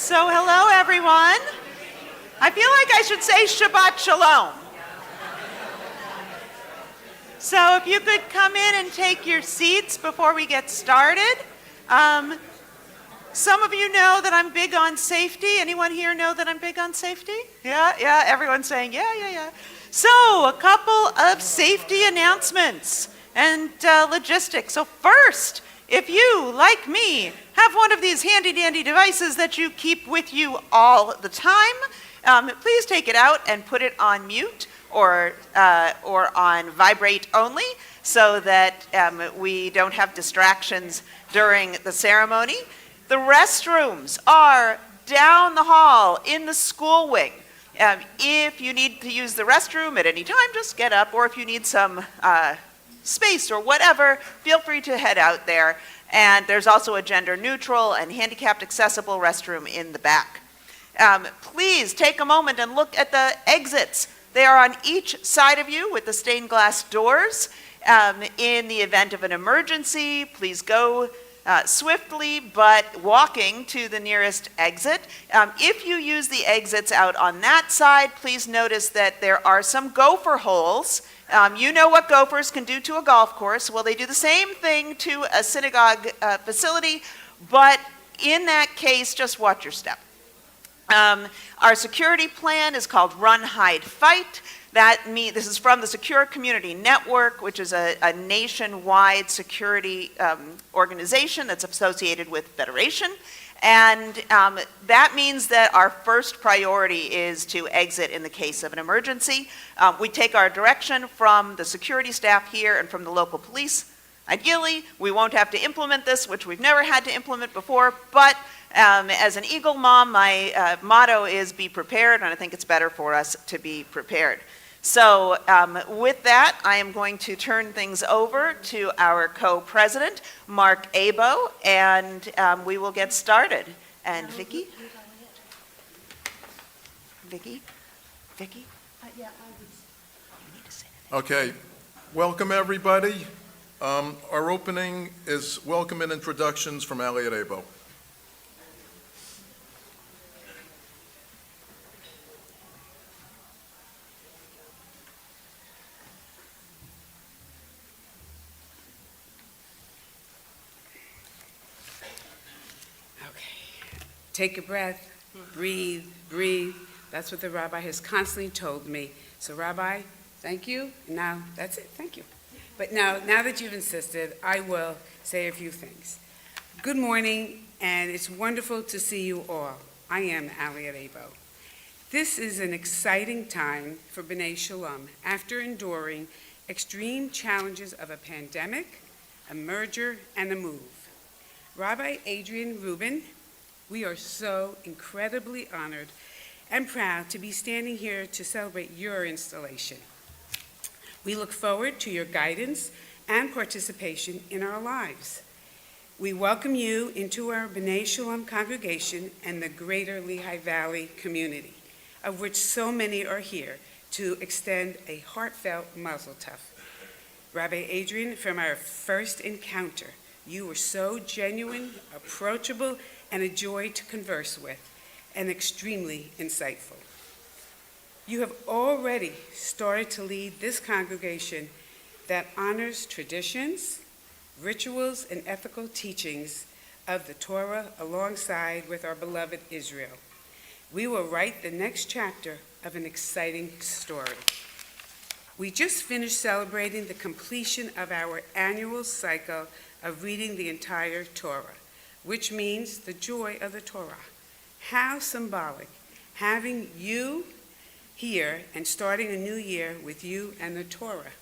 So hello, everyone. I feel like I should say Shabbat Shalom. So if you could come in and take your seats before we get started. Some of you know that I'm big on safety. Anyone here know that I'm big on safety? Yeah, everyone's saying yeah. So a couple of safety announcements and logistics. So first, if you, like me, have one of these handy-dandy devices that you keep with you all the time, please take it out and put it on mute or on vibrate only so that we don't have distractions during the ceremony. The restrooms are down the hall in the school wing. If you need to use the restroom at any time, just get up, or if you need some space or whatever, feel free to head out there. And there's also a gender-neutral and handicapped accessible restroom in the back. Please take a moment and look at the exits. They are on each side of you with the stained glass doors. In the event of an emergency, please go swiftly but walking to the nearest exit. If you use the exits out on that side, please notice that there are some gopher holes. You know what gophers can do to a golf course. Well, they do the same thing to a synagogue facility, but in that case, just watch your step. Our security plan is called Run, Hide, Fight. This is from the Secure Community Network, which is a nationwide security organization that's associated with Federation. And that means that our first priority is to exit in the case of an emergency. We take our direction from the security staff here and from the local police. Ideally, we won't have to implement this, which we've never had to implement before, but as an Eagle mom, my motto is be prepared, and I think it's better for us to be prepared. So with that, I am going to turn things over to our co-president, Mark Abo, and we will get started. And Vicki? Vicki? Yeah, I would. You need to say that. Okay, welcome everybody. Our opening is welcome and introductions from Elliot Abo. Take a breath, breathe. That's what the Rabbi has constantly told me. So Rabbi, thank you. Now, that's it, thank you. But now that you've insisted, I will say a few things. Good morning, and it's wonderful to see you all. I am Elliot Abo. This is an exciting time for B'nai Shalom after enduring extreme challenges of a pandemic, a merger, and a move. Rabbi Adrian Rubin, we are so incredibly honored and proud to be standing here to celebrate your installation. We look forward to your guidance and participation in our lives. We welcome you into our B'nai Shalom congregation and the greater Lehigh Valley community, of which so many are here to extend a heartfelt mazel tov. Rabbi Adrian, from our first encounter, you were so genuine, approachable, and a joy to converse with, and extremely insightful. You have already started to lead this congregation that honors traditions, rituals, and ethical teachings of the Torah alongside with our beloved Israel. We will write the next chapter of an exciting story. We just finished celebrating the completion of our annual cycle of reading the entire Torah, which means the joy of the Torah. How symbolic, having you here and starting a new year with you and the Torah.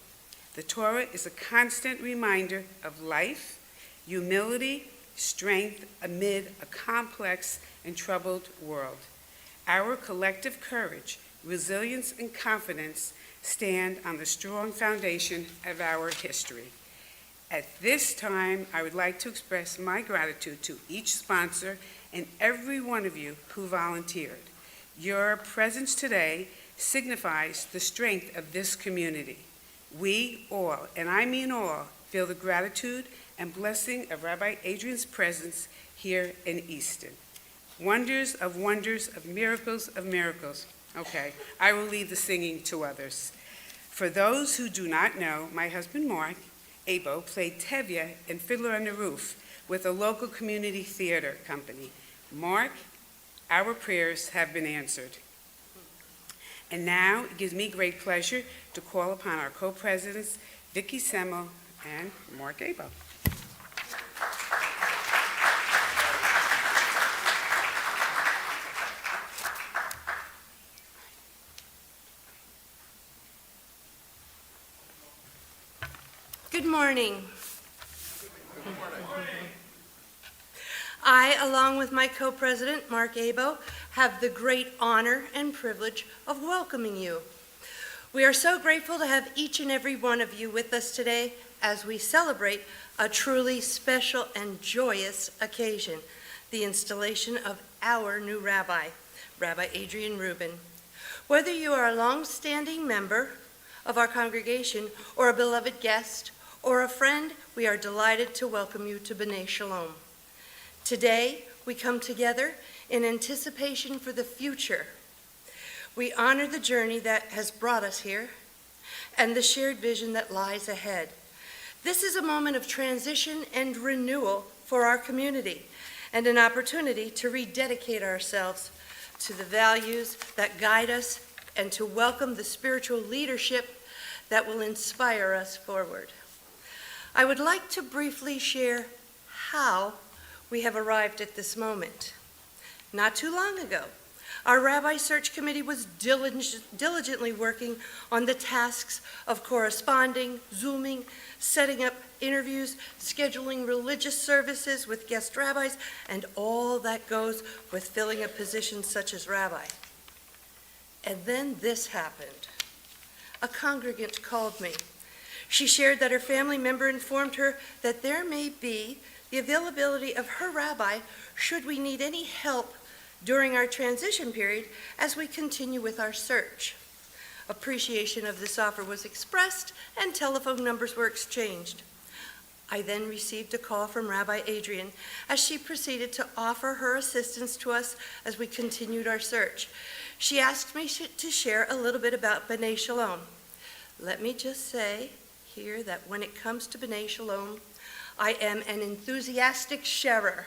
The Torah is a constant reminder of life, humility, strength amid a complex and troubled world. Our collective courage, resilience, and confidence stand on the strong foundation of our history. At this time, I would like to express my gratitude to each sponsor and every one of you who volunteered. Your presence today signifies the strength of this community. We all, and I mean all, feel the gratitude and blessing of Rabbi Adrian's presence here in Easton. wonders of miracles of miracles. Okay, I will leave the singing to others. For those who do not know, my husband Mark Abo played Tevye in Fiddler on the Roof with a local community theater company. Mark, our prayers have been answered. And now it gives me great pleasure to call upon our co-presidents, Vicki Semmel and Mark Abo. Good morning. I, along with my co-president, Mark Abo, have the great honor and privilege of welcoming you. We are so grateful to have each and every one of you with us today as we celebrate a truly special and joyous occasion, the installation of our new rabbi, Rabbi Adrian Rubin. Whether you are a long-standing member of our congregation or a beloved guest or a friend, we are delighted to welcome you to B'nai Shalom. Today, we come together in anticipation for the future. We honor the journey that has brought us here and the shared vision that lies ahead. This is a moment of transition and renewal for our community and an opportunity to rededicate ourselves to the values that guide us and to welcome the spiritual leadership that will inspire us forward. I would like to briefly share how we have arrived at this moment. Not too long ago, our Rabbi Search Committee was diligently working on the tasks of corresponding, Zooming, setting up interviews, scheduling religious services with guest rabbis, and all that goes with filling a position such as rabbi. And then this happened. A congregant called me. She shared that her family member informed her that there may be the availability of her rabbi should we need any help during our transition period as we continue with our search. Appreciation of this offer was expressed and telephone numbers were exchanged. I then received a call from Rabbi Adrian as she proceeded to offer her assistance to us as we continued our search. She asked me to share a little bit about B'nai Shalom. Let me just say here that when it comes to B'nai Shalom, I am an enthusiastic sharer.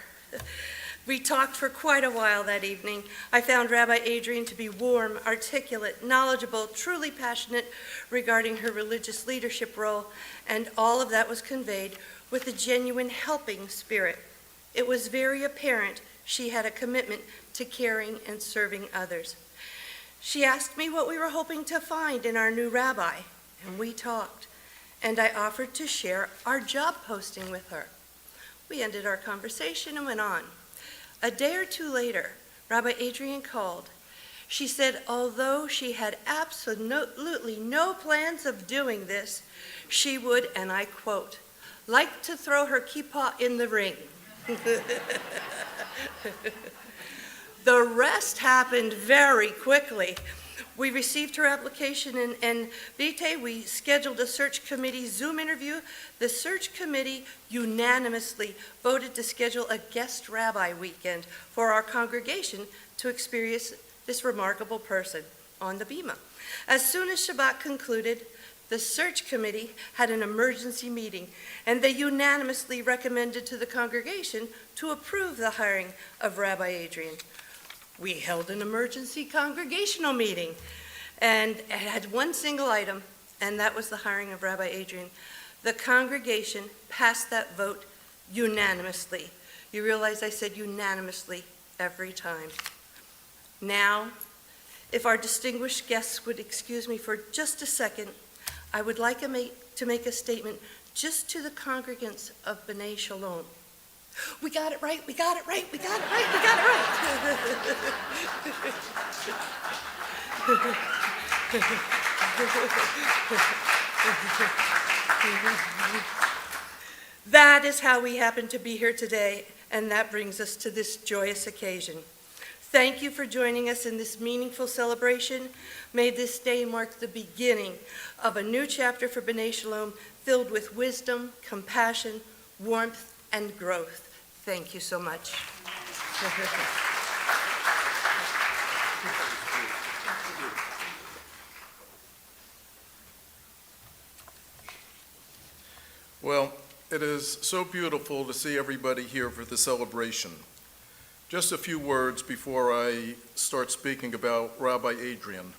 We talked for quite a while that evening. I found Rabbi Adrian to be warm, articulate, knowledgeable, truly passionate regarding her religious leadership role, and all of that was conveyed with a genuine helping spirit. It was very apparent she had a commitment to caring and serving others. She asked me what we were hoping to find in our new rabbi, and we talked, and I offered to share our job posting with her. We ended our conversation and went on. A day or two later, Rabbi Adrian called. She said although she had absolutely no plans of doing this, she would, and I quote, like to throw her kippah in the ring. The rest happened very quickly. We received her application and Vite, we scheduled a search committee Zoom interview. The search committee unanimously voted to schedule a guest rabbi weekend for our congregation to experience this remarkable person on the Bima. As soon as Shabbat concluded, the search committee had an emergency meeting, and they unanimously recommended to the congregation to approve the hiring of Rabbi Adrian. We held an emergency congregational meeting, and it had one single item, and that was the hiring of Rabbi Adrian. The congregation passed that vote unanimously. You realize I said unanimously every time. Now, if our distinguished guests would excuse me for just a second, I would like to make a statement just to the congregants of B'nai Shalom. We got it right, we got it right, we got it right, we got it right. That is how we happen to be here today, and that brings us to this joyous occasion. Thank you for joining us in this meaningful celebration. May this day mark the beginning of a new chapter for B'nai Shalom filled with wisdom, compassion, warmth, and growth. Thank you so much. Well, it is so beautiful to see everybody here for the celebration. Just a few words before I start speaking about Rabbi Adrian.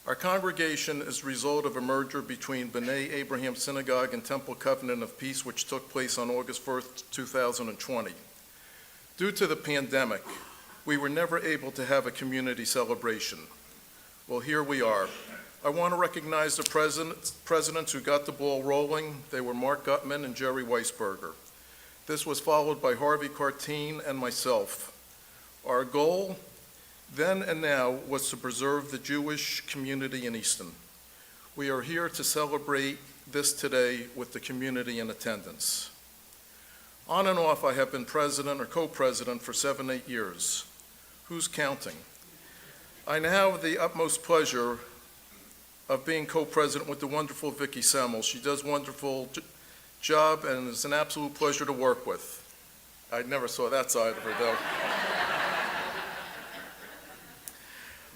Our congregation is the result of a merger between B'nai Abraham Synagogue and Temple Covenant of Peace, which took place on August 1st, 2020. Due to the pandemic, we were never able to have a community celebration. Well, here we are. I want to recognize the presidents who got the ball rolling. They were Mark Gutman and Jerry Weisberger. This was followed by Harvey Cartine and myself. Our goal then and now was to preserve the Jewish community in Easton. We are here to celebrate this today with the community in attendance. On and off, I have been president or co-president for 7-8 years. Who's counting? I now have the utmost pleasure of being co-president with the wonderful Vicki Semmel. She does a wonderful job and it's an absolute pleasure to work with. I never saw that side of her though.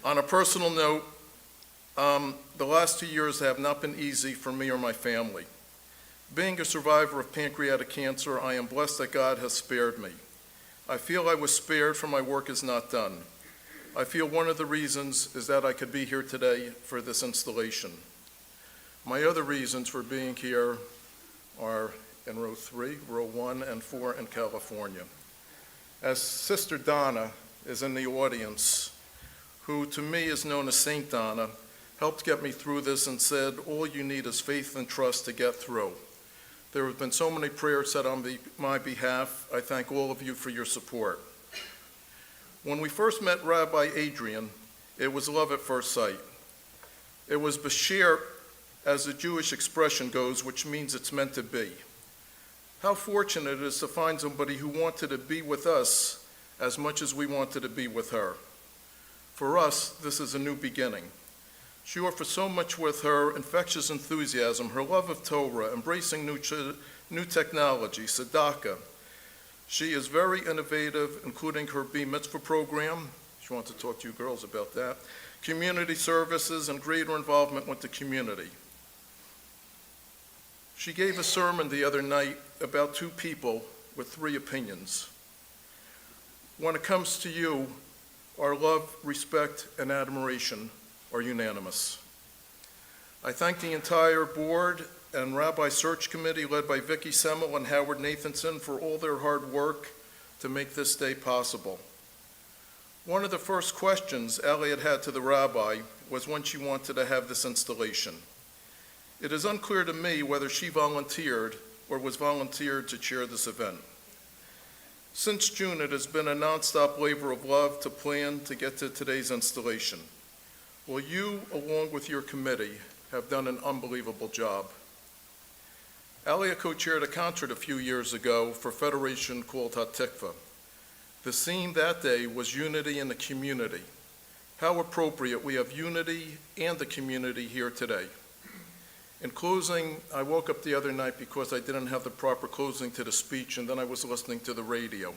On a personal note, the last 2 years have not been easy for me or my family. Being a survivor of pancreatic cancer, I am blessed that God has spared me. I feel I was spared for my work is not done. I feel one of the reasons is that I could be here today for this installation. My other reasons for being here are in row 3, row 1, and 4 in California. As Sister Donna is in the audience, who to me is known as Saint Donna, helped get me through this and said, all you need is faith and trust to get through. There have been so many prayers said on my behalf. I thank all of you for your support. When we first met Rabbi Adrian, it was love at first sight. It was Bashir, as the Jewish expression goes, which means it's meant to be. How fortunate it is to find somebody who wanted to be with us as much as we wanted to be with her. For us, this is a new beginning. She offered so much with her infectious enthusiasm, her love of Torah, embracing new technology, tzedakah. She is very innovative, including her Bar Mitzvah program. She wants to talk to you girls about that. Community services and greater involvement with the community. She gave a sermon the other night about 2 people with 3 opinions. When it comes to you, our love, respect, and admiration are unanimous. I thank the entire board and Rabbi Search Committee led by Vicki Semmel and Howard Nathanson for all their hard work to make this day possible. One of the first questions Elliot had to the rabbi was when she wanted to have this installation. It is unclear to me whether she volunteered or was volunteered to chair this event. Since June, it has been a nonstop labor of love to plan to get to today's installation. Well, you, along with your committee, have done an unbelievable job. Elliot co-chaired a concert a few years ago for a federation called Hatikva. The theme that day was unity in the community. How appropriate we have unity and the community here today. In closing, I woke up the other night because I didn't have the proper closing to the speech, and then I was listening to the radio.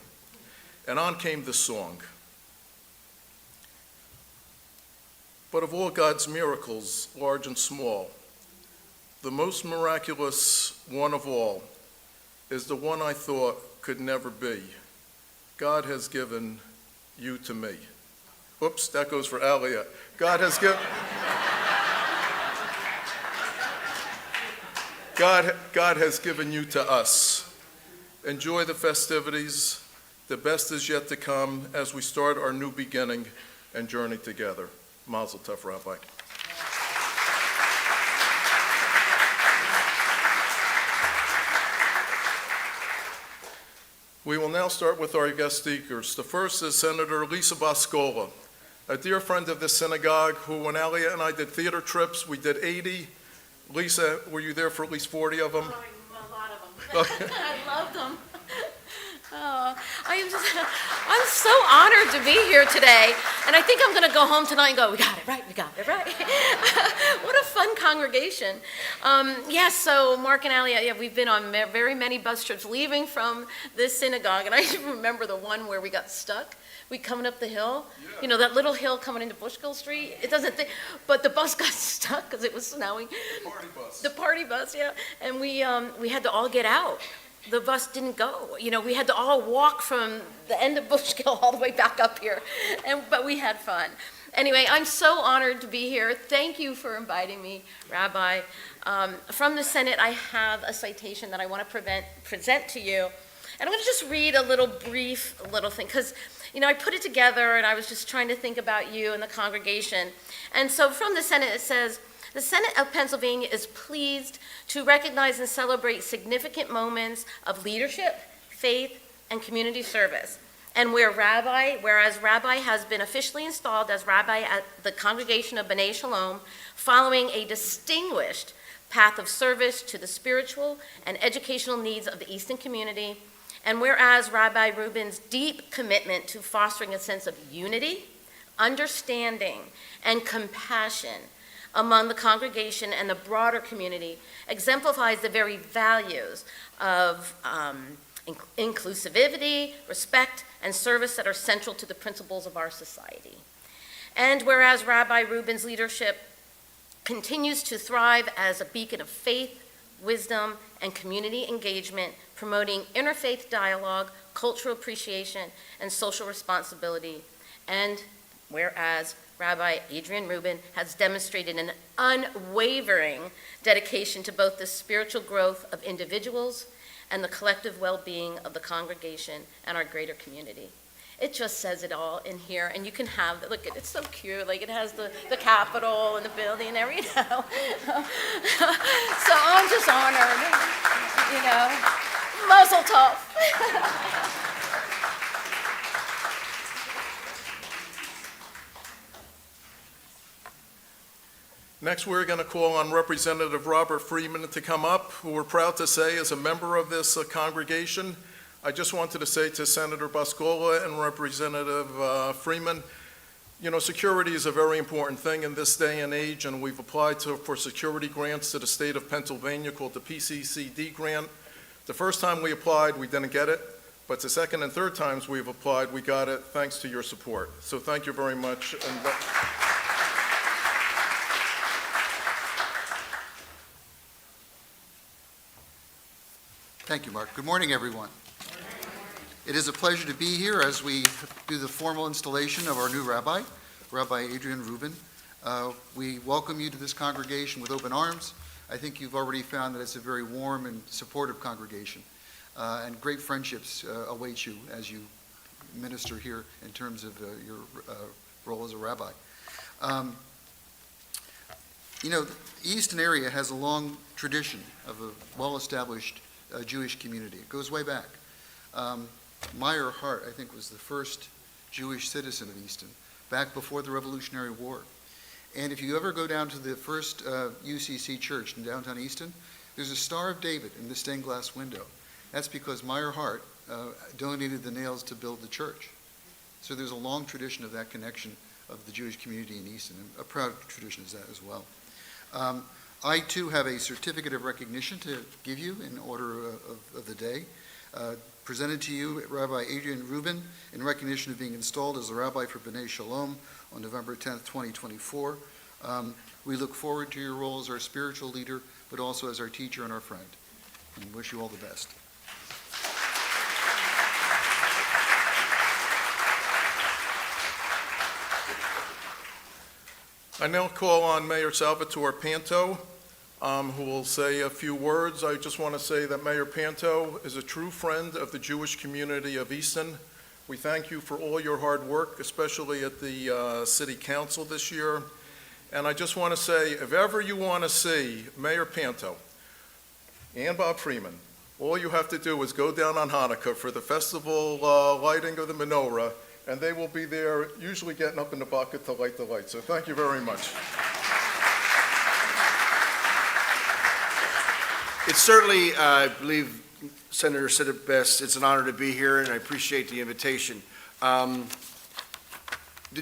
And on came this song. But of all God's miracles, large and small, the most miraculous one of all is the one I thought could never be. God has given you to me. Oops, that goes for Elliot. God has given you to us. Enjoy the festivities. The best is yet to come as we start our new beginning and journey together. Mazel tov, Rabbi. We will now start with our guest speakers. The first is Senator Lisa Boscola, a dear friend of the synagogue who, when Alia and I did theater trips, we did 80. Lisa, were you there for at least 40 of them? Oh, a lot of them. I loved them. Oh, I'm so honored to be here today, and I think I'm going to go home tonight and go, we got it right. What a fun congregation. So Mark and Alia, we've been on very many bus trips leaving from this synagogue, and I remember the one where we got stuck We coming up the hill, you know, that little hill coming into Bushkill Street, it doesn't, but the bus got stuck because it was snowing. Party bus. The party bus, yeah, and we had to all get out. The bus didn't go, you know, we had to all walk from the end of Bushkill all the way back up here, but we had fun. Anyway, I'm so honored to be here. Thank you for inviting me, Rabbi. From the Senate, I have a citation that I want to present to you. And I'm going to just read a little brief little thing, because, you know, I put it together and I was just trying to think about you and the congregation. And so from the Senate, it says, the Senate of Pennsylvania is pleased to recognize and celebrate significant moments of leadership, faith, and community service. And whereas Rabbi has been officially installed as Rabbi at the congregation of B'nai Shalom, following a distinguished path of service to the spiritual and educational needs of the Easton community, and whereas Rabbi Rubin's deep commitment to fostering a sense of unity, understanding, and compassion among the congregation and the broader community exemplifies the very values of inclusivity, respect, and service that are central to the principles of our society. And whereas Rabbi Rubin's leadership continues to thrive as a beacon of faith, wisdom, and community engagement, promoting interfaith dialogue, cultural appreciation, and social responsibility. And whereas Rabbi Adrian Rubin has demonstrated an unwavering dedication to both the spiritual growth of individuals and the collective well-being of the congregation and our greater community. It just says it all in here, and you can have it. Look, it's so cute. Like, it has the Capitol and the building and everything, you know. So I'm just honored, you know. Mazel tov. Next, we're going to call on Representative Robert Freeman to come up, who we're proud to say is a member of this congregation. I just wanted to say to Senator Boscola and Representative Freeman, you know, security is a very important thing in this day and age, and we've applied for security grants to the state of Pennsylvania called the PCCD grant. The first time we applied, we didn't get it, but the second and third times we've applied, we got it thanks to your support. So thank you very much. Thank you, Mark. Good morning, everyone. It is a pleasure to be here as we do the formal installation of our new rabbi, Rabbi Adrian Rubin. We welcome you to this congregation with open arms. I think you've already found that it's a very warm and supportive congregation, and great friendships await you as you minister here in terms of your role as a rabbi. You know, the Easton area has a long tradition of a well-established Jewish community. It goes way back. Meyer Hart, I think, was the first Jewish citizen of Easton, back before the Revolutionary War. And if you ever go down to the first UCC church in downtown Easton, there's a Star of David in the stained glass window. That's because Meyer Hart donated the nails to build the church. So there's a long tradition of that connection of the Jewish community in Easton, and a proud tradition is that as well. I, too, have a certificate of recognition to give you in order of the day. Presented to you, Rabbi Adrian Rubin, in recognition of being installed as the rabbi for B'nai Shalom on November 10th, 2024. We look forward to your role as our spiritual leader, but also as our teacher and our friend. And wish you all the best. I now call on Mayor Salvatore Panto, who will say a few words. I just want to say that Mayor Panto is a true friend of the Jewish community of Easton. We thank you for all your hard work, especially at the City Council this year. And I just want to say, if ever you want to see Mayor Panto and Bob Freeman, all you have to do is go down on Hanukkah for the festival lighting of the menorah, and they will be there, usually getting up in the bucket to light the light. So thank you very much. It's certainly, I believe Senator said it best, it's an honor to be here, and I appreciate the invitation. The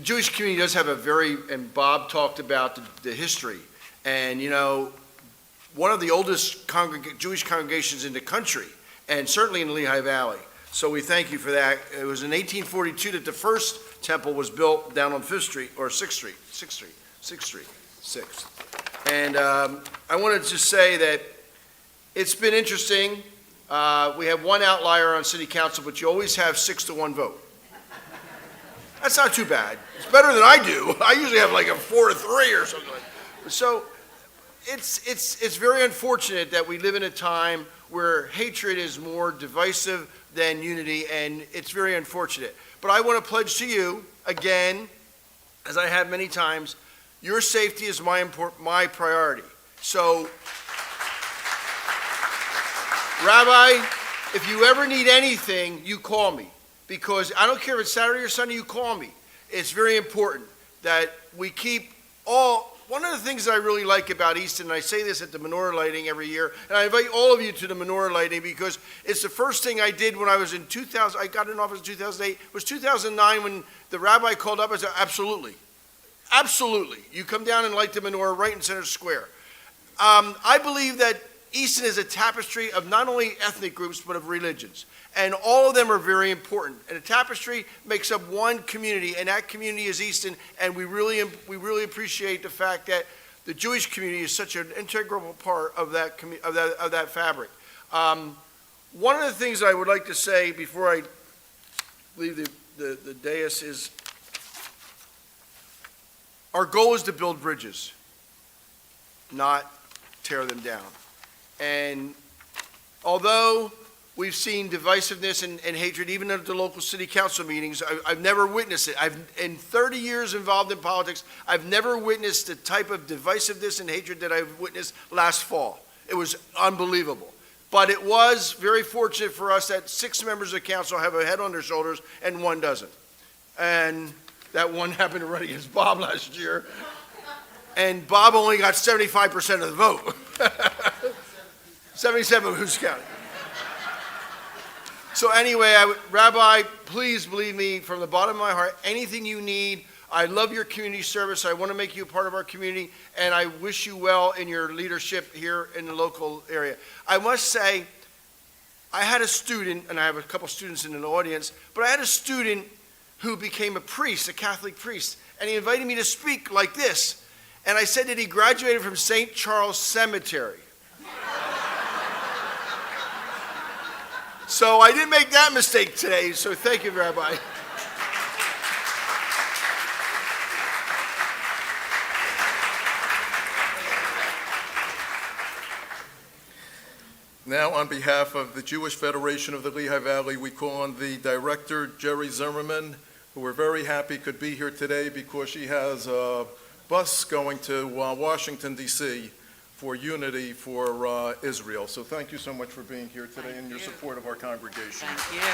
Jewish community does have a very, and Bob talked about the history, and you know, one of the oldest Jewish congregations in the country, and certainly in the Lehigh Valley. So we thank you for that. It was in 1842 that the first temple was built down on 5th Street, or 6th Street, 6th. And I wanted to just say that it's been interesting. We have one outlier on city council, but you always have 6-1 vote. That's not too bad. It's better than I do. I usually have like a 4-3 or something like that. So it's very unfortunate that we live in a time where hatred is more divisive than unity, and it's very unfortunate. But I want to pledge to you, again, as I have many times, your safety is my priority. So, Rabbi, if you ever need anything, you call me. Because I don't care if it's Saturday or Sunday, you call me. It's very important that we keep one of the things that I really like about Easton, and I say this at the menorah lighting every year, and I invite all of you to the menorah lighting because it's the first thing I did when I was in 2000, I got in office in 2008. It was 2009 when the rabbi called up. I said, absolutely. Absolutely. You come down and light the menorah right in Center Square. I believe that Easton is a tapestry of not only ethnic groups, but of religions. And all of them are very important. And a tapestry makes up one community, and that community is Easton. And we really appreciate the fact that the Jewish community is such an integral part of that fabric. One of the things I would like to say before I leave the dais is our goal is to build bridges, not tear them down. And although we've seen divisiveness and hatred even at the local city council meetings, I've never witnessed it. In 30 years involved in politics, I've never witnessed the type of divisiveness and hatred that I've witnessed last fall. It was unbelievable. But it was very fortunate for us that 6 members of council have a head on their shoulders and 1 doesn't. And that one happened to run against Bob last year. And Bob only got 75% of the vote. 77, who's counting? So anyway, Rabbi, please believe me from the bottom of my heart, anything you need. I love your community service. I want to make you a part of our community, and I wish you well in your leadership here in the local area. I must say, I had a student, and I have a couple students in the audience, but I had a student who became a priest, a Catholic priest, and he invited me to speak like this. And I said that he graduated from St. Charles Cemetery. So I didn't make that mistake today, so thank you, Rabbi. Now, on behalf of the Jewish Federation of the Lehigh Valley, we call on the director, Jerry Zimmerman, who we're very happy could be here today because she has a bus going to Washington, D.C. for unity for Israel. So thank you so much for being here today and your support of our congregation. Thank you.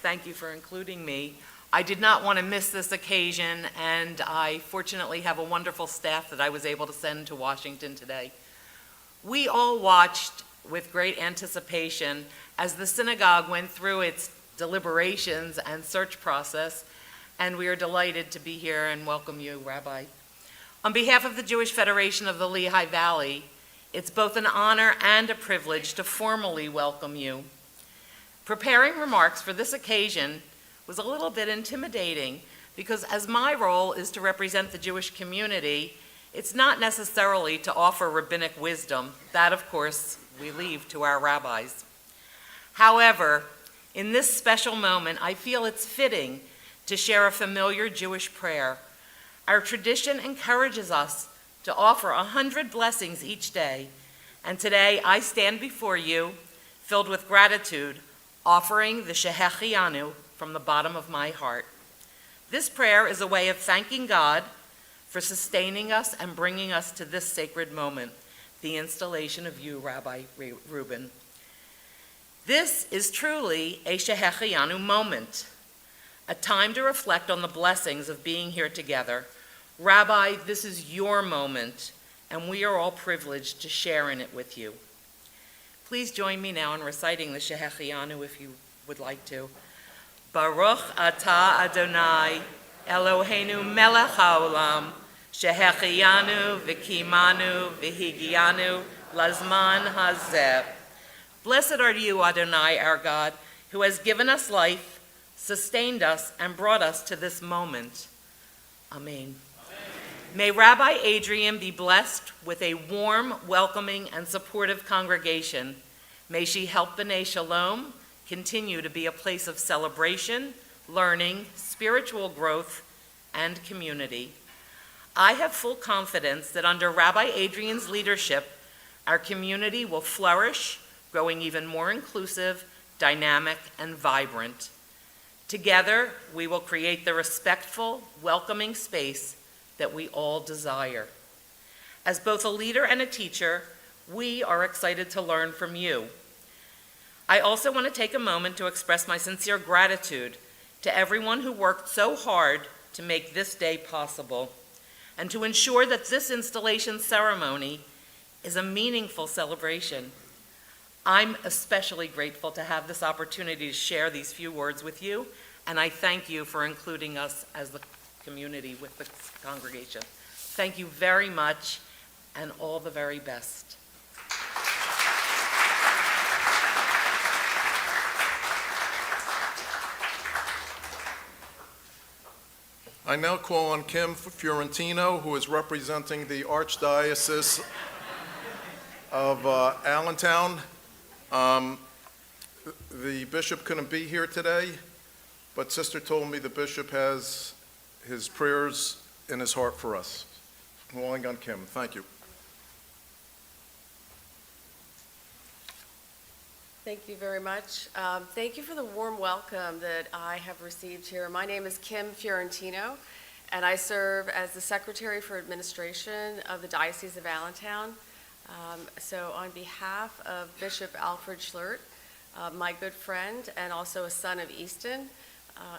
Thank you for including me. I did not want to miss this occasion, and I fortunately have a wonderful staff that I was able to send to Washington today. We all watched with great anticipation as the synagogue went through its deliberations and search process, and we are delighted to be here and welcome you, Rabbi. On behalf of the Jewish Federation of the Lehigh Valley, it's both an honor and a privilege to formally welcome you. Preparing remarks for this occasion was a little bit intimidating because as my role is to represent the Jewish community, it's not necessarily to offer rabbinic wisdom. That, of course, we leave to our rabbis. However, in this special moment, I feel it's fitting to share a familiar Jewish prayer. Our tradition encourages us to offer 100 blessings each day, and today I stand before you filled with gratitude, offering the Shehechianu from the bottom of my heart. This prayer is a way of thanking God for sustaining us and bringing us to this sacred moment, the installation of you, Rabbi Rubin. This is truly a Shehechianu moment, a time to reflect on the blessings of being here together. Rabbi, this is your moment, and we are all privileged to share in it with you. Please join me now in reciting the Shehechianu if you would like to. Baruch atah Adonai, Eloheinu melech haolam, Shehechianu v'kimanu v'higianu Lazman Hazeh. Blessed are you, Adonai, our God, who has given us life, sustained us, and brought us to this moment. Amen. May Rabbi Adrian be blessed with a warm, welcoming, and supportive congregation. May she help B'nai Shalom continue to be a place of celebration, learning, spiritual growth, and community. I have full confidence that under Rabbi Adrian's leadership, our community will flourish, growing even more inclusive, dynamic, and vibrant. Together, we will create the respectful, welcoming space that we all desire. As both a leader and a teacher, we are excited to learn from you. I also want to take a moment to express my sincere gratitude to everyone who worked so hard to make this day possible and to ensure that this installation ceremony is a meaningful celebration. I'm especially grateful to have this opportunity to share these few words with you, and I thank you for including us as the community with the congregation. Thank you very much, and all the very best. I now call on Kim Fiorentino, who is representing the Archdiocese of Allentown. The bishop couldn't be here today, but Sister told me the bishop has his prayers in his heart for us. Calling on Kim. Thank you. Thank you very much. Thank you for the warm welcome that I have received here. My name is Kim Fiorentino, and I serve as the Secretary for Administration of the Diocese of Allentown. So on behalf of Bishop Alfred Schlert, my good friend and also a son of Easton,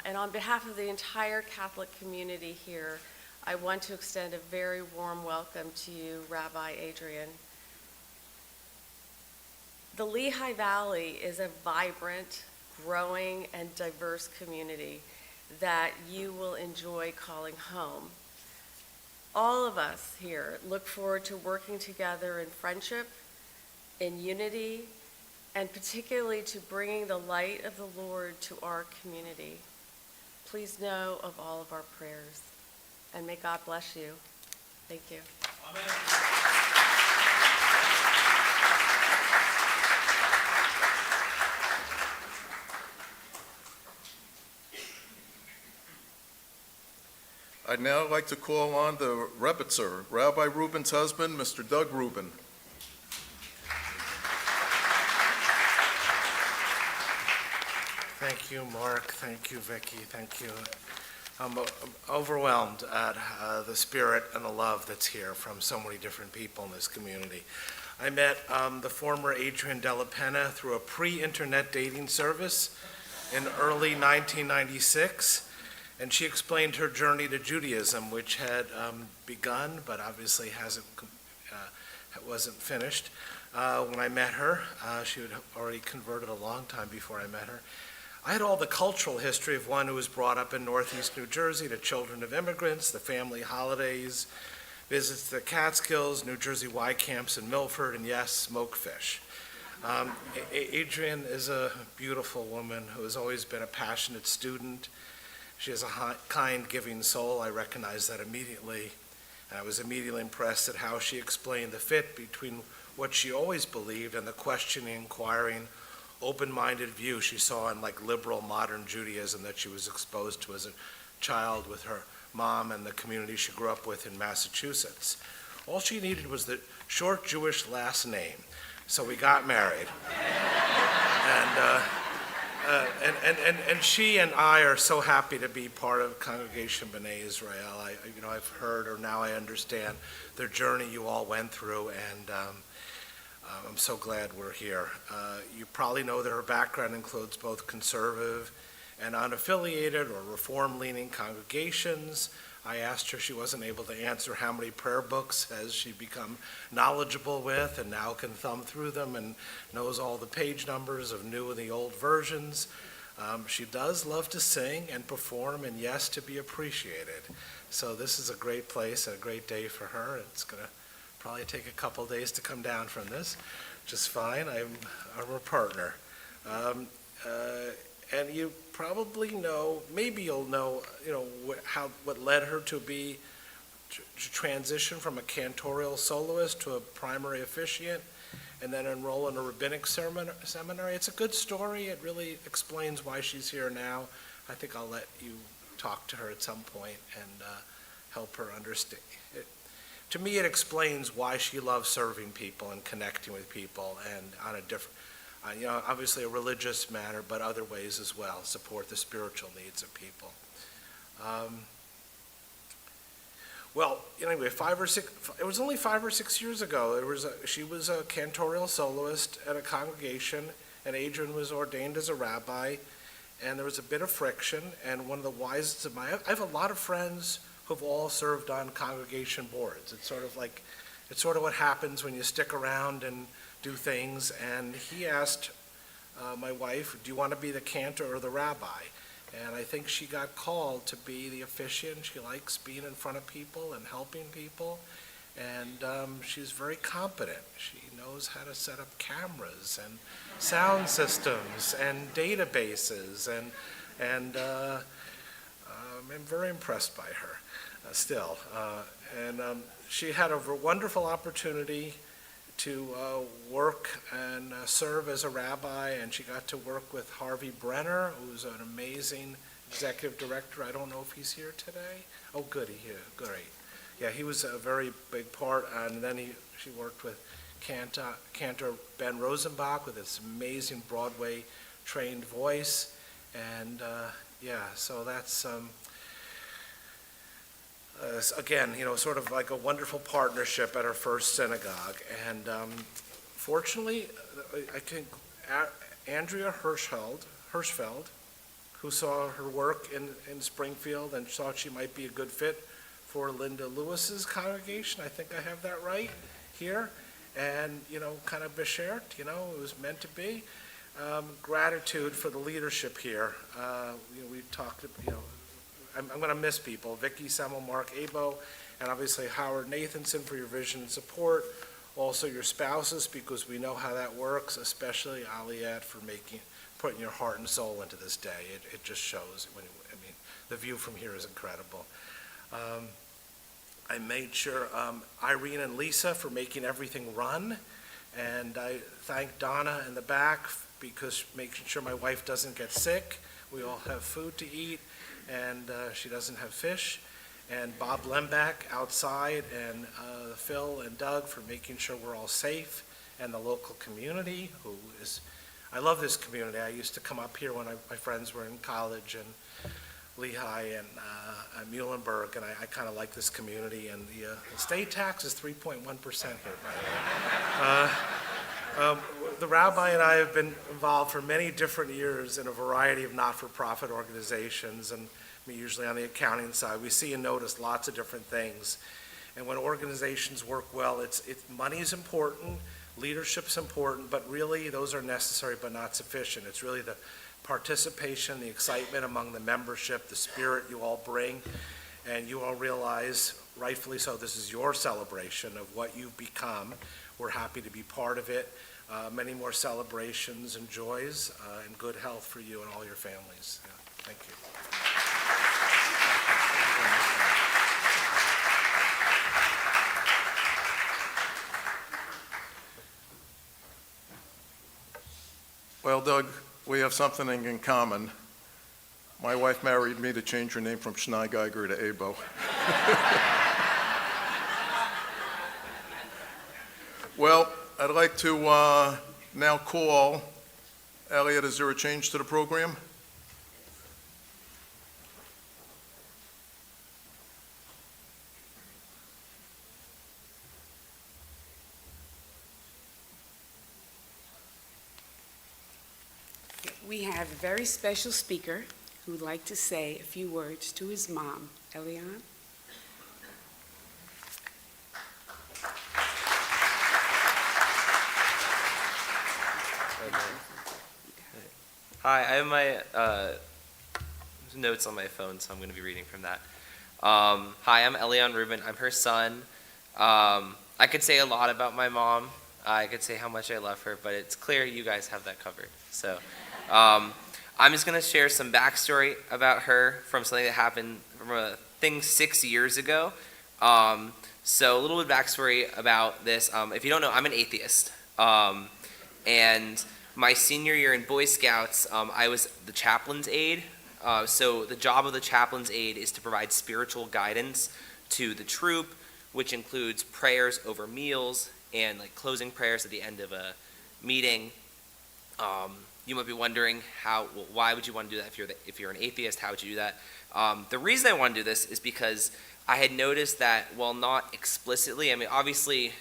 and on behalf of the entire Catholic community here, I want to extend a very warm welcome to you, Rabbi Adrian. The Lehigh Valley is a vibrant, growing, and diverse community that you will enjoy calling home. All of us here look forward to working together in friendship, in unity, and particularly to bringing the light of the Lord to our community. Please know of all of our prayers, and may God bless you. Thank you. Amen. I'd now like to call on the Rebitzer, Rabbi Rubin's husband, Mr. Doug Rubin. Thank you, Mark. Thank you, Vicki. Thank you. I'm overwhelmed at the spirit and the love that's here from so many different people in this community. I met the former Adrian Della Penna through a pre-internet dating service in early 1996, and she explained her journey to Judaism, which had begun, but obviously wasn't finished. When I met her, she had already converted a long time before I met her. I had all the cultural history of one who was brought up in Northeast New Jersey, the children of immigrants, the family holidays, visits to the Catskills, New Jersey Y camps in Milford, and yes, smoked fish. Adrian is a beautiful woman who has always been a passionate student. She has a kind, giving soul. I recognized that immediately. And I was immediately impressed at how she explained the fit between what she always believed and the questioning, inquiring, open-minded view she saw in like liberal modern Judaism that she was exposed to as a child with her mom and the community she grew up with in Massachusetts. All she needed was the short Jewish last name, so we got married. And she and I are so happy to be part of Congregation B'nai Israel. I've heard, or now I understand, their journey you all went through, and I'm so glad we're here. You probably know that her background includes both conservative and unaffiliated or reform-leaning congregations. I asked her, she wasn't able to answer how many prayer books has she become knowledgeable with and now can thumb through them and knows all the page numbers of new and the old versions. She does love to sing and perform and, yes, to be appreciated. So this is a great place and a great day for her. It's going to probably take a couple days to come down from this, which is fine. I'm a partner. And you probably know, maybe you'll know, what led her to transition from a cantorial soloist to a primary officiant, and then enroll in a rabbinic seminary. It's a good story. It really explains why she's here now. I think I'll let you talk to her at some point and help her understand. To me, it explains why she loves serving people and connecting with people, and on a different, obviously a religious manner, but other ways as well, support the spiritual needs of people. Well, anyway, it was only 5 or 6 years ago. She was a cantorial soloist at a congregation, and Adrian was ordained as a rabbi, and there was a bit of friction, and one of the wisest of I have a lot of friends who've all served on congregation boards. It's sort of what happens when you stick around and do things, and he asked my wife, do you want to be the cantor or the rabbi? And I think she got called to be the officiant. She likes being in front of people and helping people. And she's very competent. She knows how to set up cameras and sound systems and databases. And I'm very impressed by her still. She had a wonderful opportunity to work and serve as a rabbi, and she got to work with Harvey Brenner, who's an amazing executive director. I don't know if he's here today. Oh, good, great. Yeah, he was a very big part, and then she worked with Cantor Ben Rosenbach with his amazing Broadway-trained voice, and so that's again, sort of like a wonderful partnership at our first synagogue. And fortunately, I think Andrea Hirschfeld, who saw her work in Springfield and thought she might be a good fit for Linda Lewis's congregation. I think I have that right here. And, kind of beshert, it was meant to be. Gratitude for the leadership here. We've talked, I'm going to miss people. Vicki Semmel, Mark Abo, and obviously Howard Nathanson for your vision and support. Also your spouses, because we know how that works, especially Aliette for putting your heart and soul into this day. It just shows. The view from here is incredible. I made sure Irene and Lisa for making everything run, and I thank Donna in the back because making sure my wife doesn't get sick. We all have food to eat, and she doesn't have fish. And Bob Lembeck outside, and Phil and Doug for making sure we're all safe, and the local community I love this community. I used to come up here when my friends were in college, and Lehigh and Muhlenberg, and I kind of like this community. And the state tax is 3.1% here, by the way. The rabbi and I have been involved for many different years in a variety of not-for-profit organizations, and usually on the accounting side. We see and notice lots of different things. And when organizations work well, money is important, leadership's important, but really those are necessary but not sufficient. It's really the participation, the excitement among the membership, the spirit you all bring, and you all realize, rightfully so, this is your celebration of what you've become. We're happy to be part of it. Many more celebrations and joys and good health for you and all your families. Yeah, thank you. Well, Doug, we have something in common. My wife married me to change her name from Schneigeiger to Abo. Well, I'd like to now call Elliot. Is there a change to the program? We have a very special speaker who would like to say a few words to his mom. Elian? Hi, I have my notes on my phone, so I'm going to be reading from that. Hi, I'm Elian Rubin. I'm her son. I could say a lot about my mom. I could say how much I love her, but it's clear you guys have that covered. So I'm just going to share some backstory about her from something that happened from a thing 6 years ago. So a little bit of backstory about this. If you don't know, I'm an atheist. And my senior year in Boy Scouts, I was the chaplain's aide. So the job of the chaplain's aide is to provide spiritual guidance to the troop, which includes prayers over meals and like closing prayers at the end of a meeting. You might be wondering why would you want to do that if you're an atheist? How would you do that? The reason I want to do this is because I had noticed that while not explicitly, I mean, obviously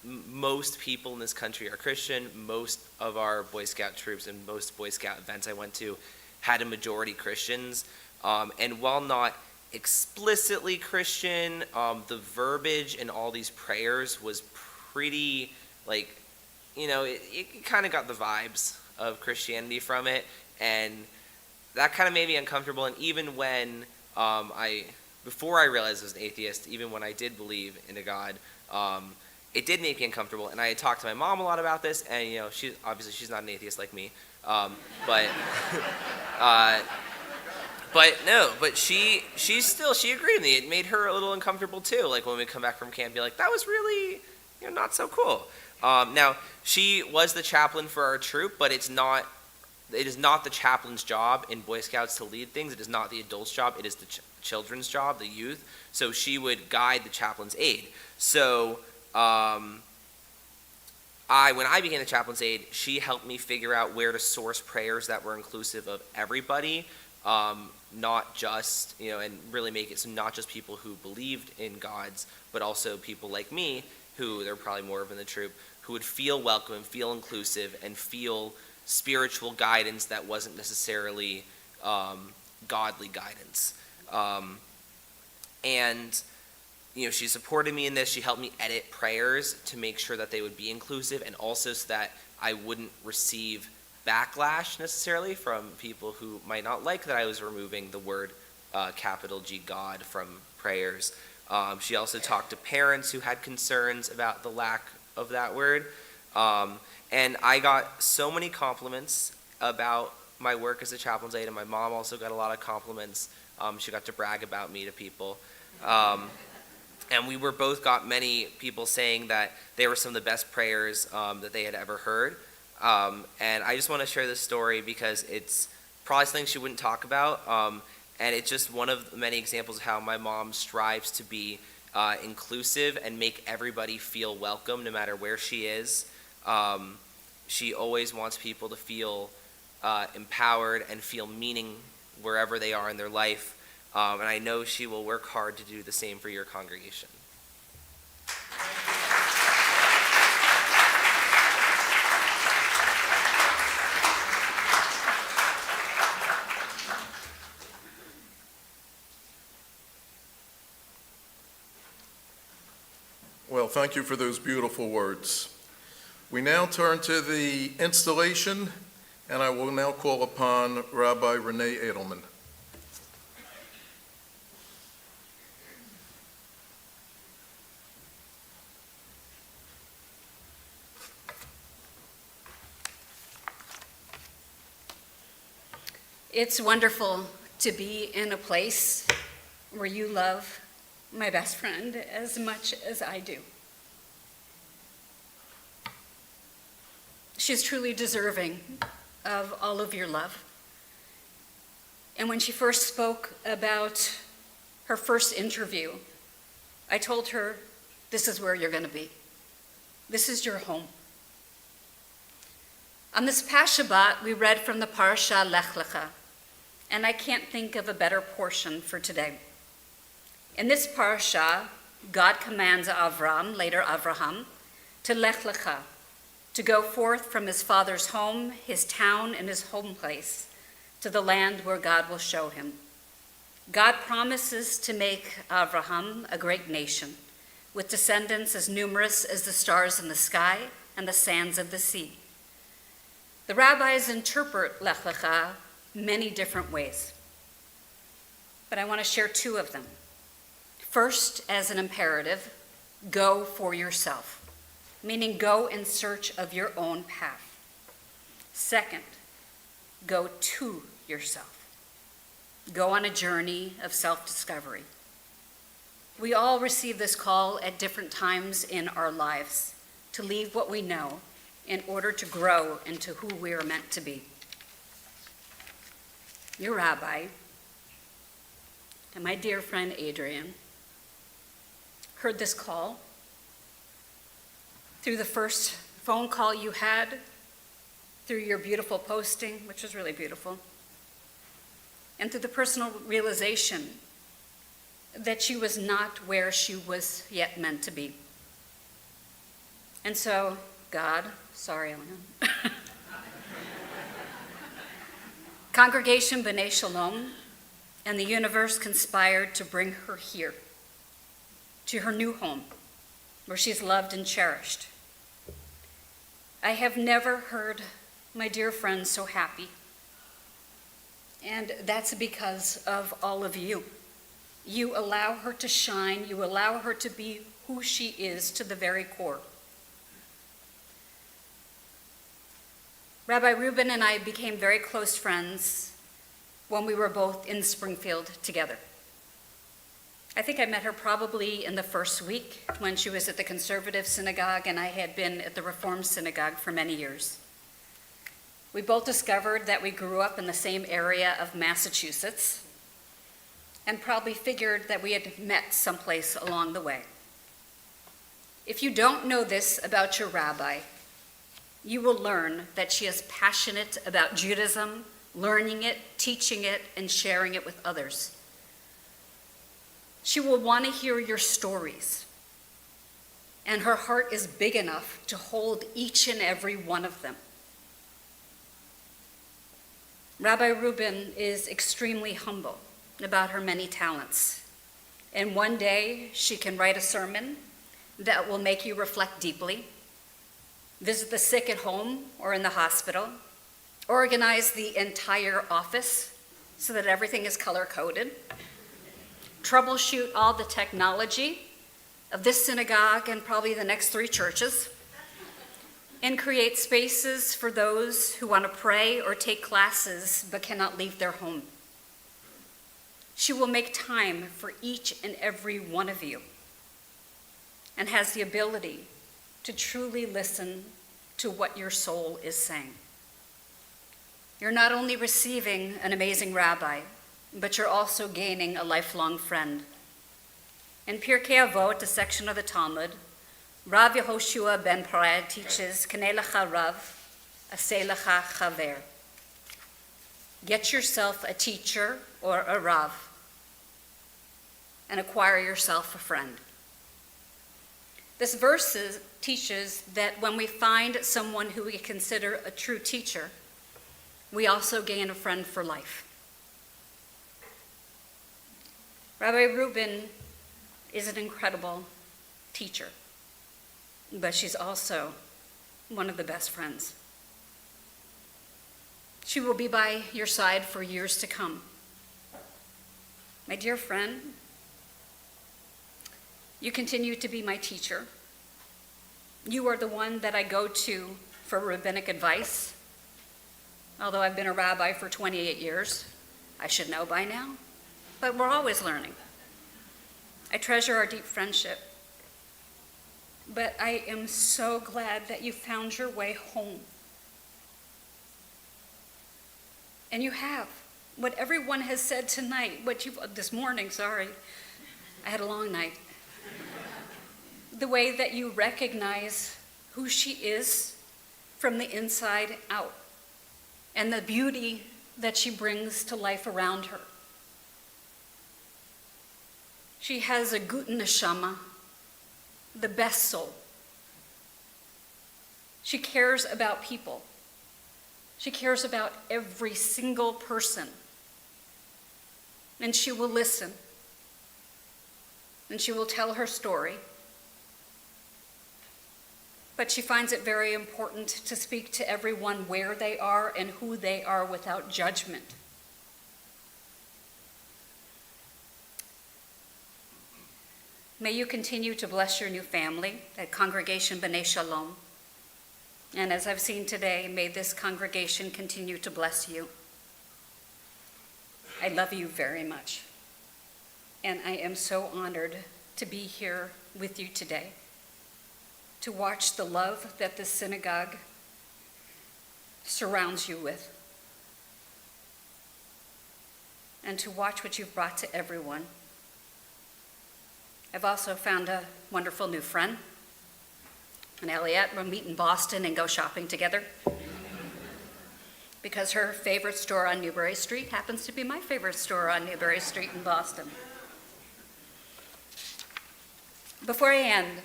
most people in this country are Christian. Most of our Boy Scout troops and most Boy Scout events I went to had a majority Christians. And while not explicitly Christian, the verbiage in all these prayers was pretty, like, you know, it kind of got the vibes of Christianity from it, and that kind of made me uncomfortable. And even when before I realized I was an atheist, even when I did believe in a God, it did make me uncomfortable. And I had talked to my mom a lot about this, and you know, she's not an atheist like me, but she agreed with me. It made her a little uncomfortable too. Like when we come back from camp, be like, that was really, you know, not so cool. Now she was the chaplain for our troop, but it is not the chaplain's job in Boy Scouts to lead things. It is not the adult's job. It is the children's job, the youth. So she would guide the chaplain's aide. So when I became the chaplain's aide, she helped me figure out where to source prayers that were inclusive of everybody, not just, you know, and really make it so not just people who believed in gods, but also people like me, who there were probably more of in the troop, who would feel welcome and feel inclusive and feel spiritual guidance that wasn't necessarily godly guidance. And you know, she supported me in this. She helped me edit prayers to make sure that they would be inclusive, and also so that I wouldn't receive backlash necessarily from people who might not like that I was removing the word capital G God from prayers. She also talked to parents who had concerns about the lack of that word. And I got so many compliments about my work as a chaplain's aide, and my mom also got a lot of compliments. She got to brag about me to people. And we were both got many people saying that they were some of the best prayers that they had ever heard. And I just want to share this story because it's probably something she wouldn't talk about. And it's just one of many examples of how my mom strives to be inclusive and make everybody feel welcome no matter where she is. She always wants people to feel empowered and feel meaning wherever they are in their life. And I know she will work hard to do the same for your congregation. Well, thank you for those beautiful words. We now turn to the installation, and I will now call upon Rabbi Renee Edelman. It's wonderful to be in a place where you love my best friend as much as I do. She's truly deserving of all of your love. And when she first spoke about her first interview, I told her, this is where you're going to be. This is your home. On this past Shabbat, we read from the Parasha Lech Lecha, and I can't think of a better portion for today. In this parasha, God commands Avram, later Avraham, to Lech Lecha, to go forth from his father's home, his town, and his home place, to the land where God will show him. God promises to make Avraham a great nation, with descendants as numerous as the stars in the sky and the sands of the sea. The rabbis interpret Lech Lecha many different ways, but I want to share two of them. First, as an imperative, go for yourself, meaning go in search of your own path. Second, go to yourself. Go on a journey of self-discovery. We all receive this call at different times in our lives to leave what we know in order to grow into who we are meant to be. Your rabbi and my dear friend Adrian heard this call through the first phone call you had, through your beautiful posting, which was really beautiful, and through the personal realization that she was not where she was yet meant to be. And so, God, sorry, Ellen. Congregation B'nai Shalom and the universe conspired to bring her here, to her new home, where she's loved and cherished. I have never heard my dear friend so happy, and that's because of all of you. You allow her to shine, you allow her to be who she is to the very core. Rabbi Rubin and I became very close friends when we were both in Springfield together. I think I met her probably in the first week when she was at the conservative synagogue and I had been at the Reform synagogue for many years. We both discovered that we grew up in the same area of Massachusetts and probably figured that we had met someplace along the way. If you don't know this about your rabbi, you will learn that she is passionate about Judaism, learning it, teaching it, and sharing it with others. She will want to hear your stories, and her heart is big enough to hold each and every one of them. Rabbi Rubin is extremely humble about her many talents, and one day she can write a sermon that will make you reflect deeply, visit the sick at home or in the hospital, organize the entire office so that everything is color-coded, troubleshoot all the technology of this synagogue and probably the next 3 churches, and create spaces for those who want to pray or take classes but cannot leave their home. She will make time for each and every one of you and has the ability to truly listen to what your soul is saying. You're not only receiving an amazing rabbi, but you're also gaining a lifelong friend. In Pirkei Avot, a section of the Talmud, Rav Yehoshua ben Pared teaches, Kanei lecha Rav, aseh lecha chaver. Get yourself a teacher or a Rav, and acquire yourself a friend. This verse teaches that when we find someone who we consider a true teacher, we also gain a friend for life. Rabbi Rubin is an incredible teacher, but she's also one of the best friends. She will be by your side for years to come. My dear friend, you continue to be my teacher. You are the one that I go to for rabbinic advice. Although I've been a rabbi for 28 years, I should know by now, but we're always learning. I treasure our deep friendship, but I am so glad that you found your way home. And you have. What everyone has said tonight, this morning, sorry, I had a long night. The way that you recognize who she is from the inside out and the beauty that she brings to life around her. She has a guten neshama, the best soul. She cares about people. She cares about every single person. And she will listen. And she will tell her story. But she finds it very important to speak to everyone where they are and who they are without judgment. May you continue to bless your new family at Congregation B'nai Shalom. And as I've seen today, may this congregation continue to bless you. I love you very much. And I am so honored to be here with you today, to watch the love that the synagogue surrounds you with, and to watch what you've brought to everyone. I've also found a wonderful new friend, and Elliot. We'll meet in Boston and go shopping together, because her favorite store on Newbury Street happens to be my favorite store on Newbury Street in Boston. Before I end,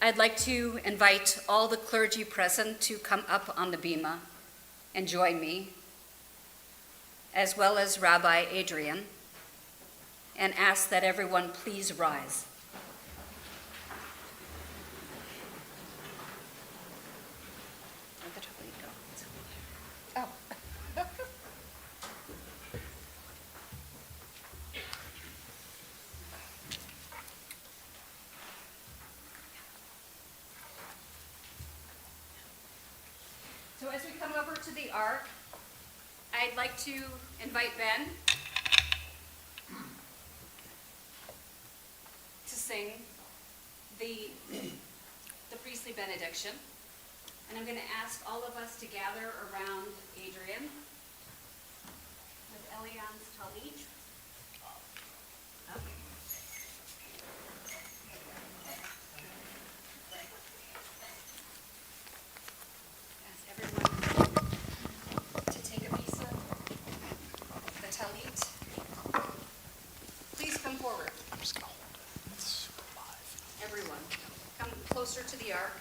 I'd like to invite all the clergy present to come up on the bima and join me, as well as Rabbi Adrian, and ask that everyone please rise. Oh. So as we come over to the ark, I'd like to invite Ben to sing the priestly benediction. And I'm going to ask all of us to gather around Adrian with Elian's talit. Ask everyone to take a piece of the talit. Please come forward. I'm just going to hold it. It's super live. Everyone, come closer to the ark.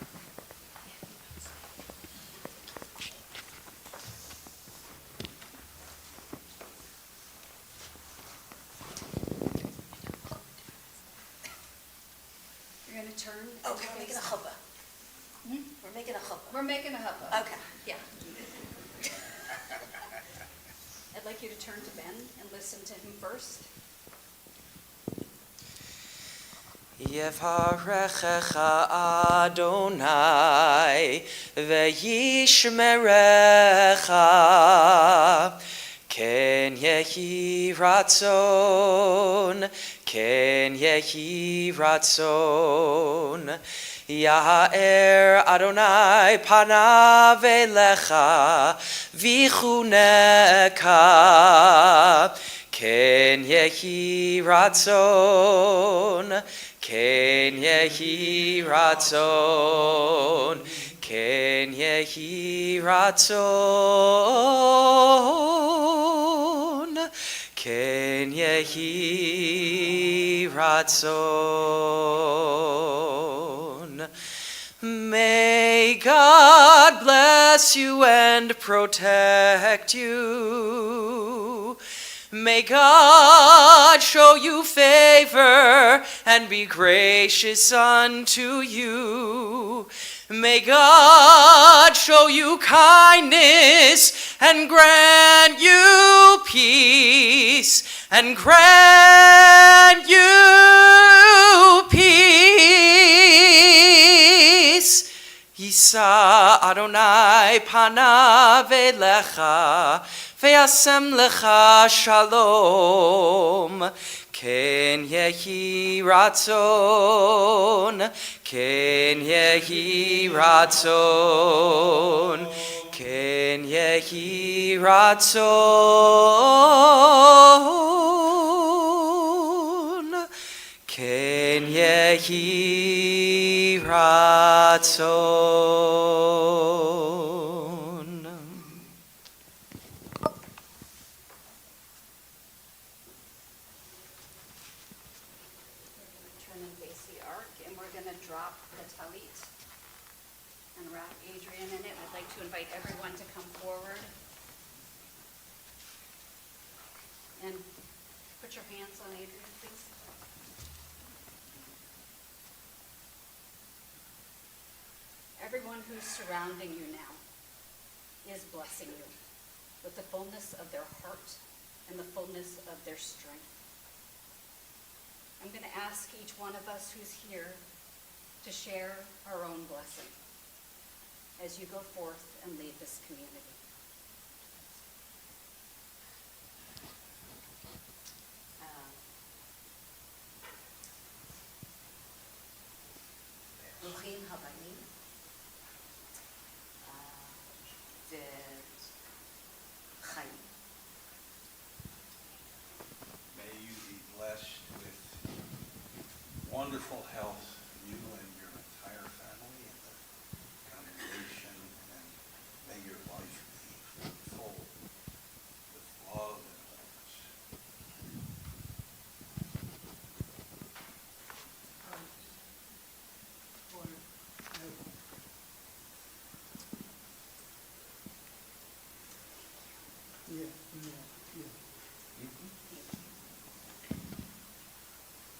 You're going to turn. Okay, we're making a chuppah. We're making a chuppah. We're making a chuppah. Okay. Yeah. I'd like you to turn to Ben and listen to him first. Yevarechecha Adonai ve'yishmerecha ken yehi ratzon Ya'er Adonai panav elecha vichuneka ken yehi ratzon Ken yehi ratzon, ken yehi ratzon, ken yehi ratzon. May God bless you and protect you. May God show you favor and be gracious unto you. May God show you kindness and grant you peace, and grant you peace. Yisa Adonai panav elecha ve'asem lecha shalom. Ken yehi ratzon, ken yehi ratzon, ken yehi ratzon, ken yehi ratzon. Turn and face the ark, and we're going to drop the talit and wrap Adrian in it. I'd like to invite everyone to come forward and put your hands on Adrian, please. Everyone who's surrounding you now is blessing you with the fullness of their heart and the fullness of their strength. I'm going to ask each one of us who's here to share our own blessing as you go forth and lead this community. ברוכים הבאים. וחיים. May you be blessed with wonderful health, you and your entire family and the congregation, and may your life be full with love and wholeness.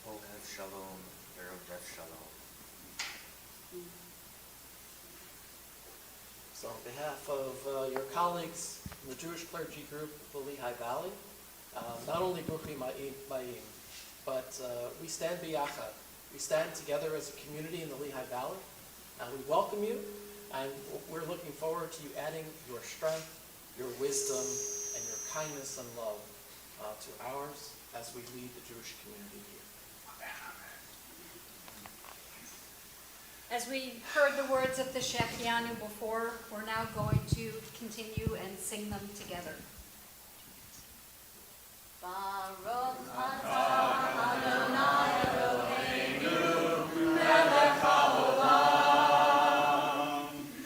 Ohev Shalom, Erev Shalom. So on behalf of your colleagues in the Jewish clergy group of the Lehigh Valley, not only Bruchim Bayim, but we stand biyachad. We stand together as a community in the Lehigh Valley. We welcome you, and we're looking forward to you adding your strength, your wisdom, and your kindness and love to ours as we lead the Jewish community here. As we heard the words of the Shechianu before, we're now going to continue and sing them together. Baruch atah Adonai Eloheinu melech haolam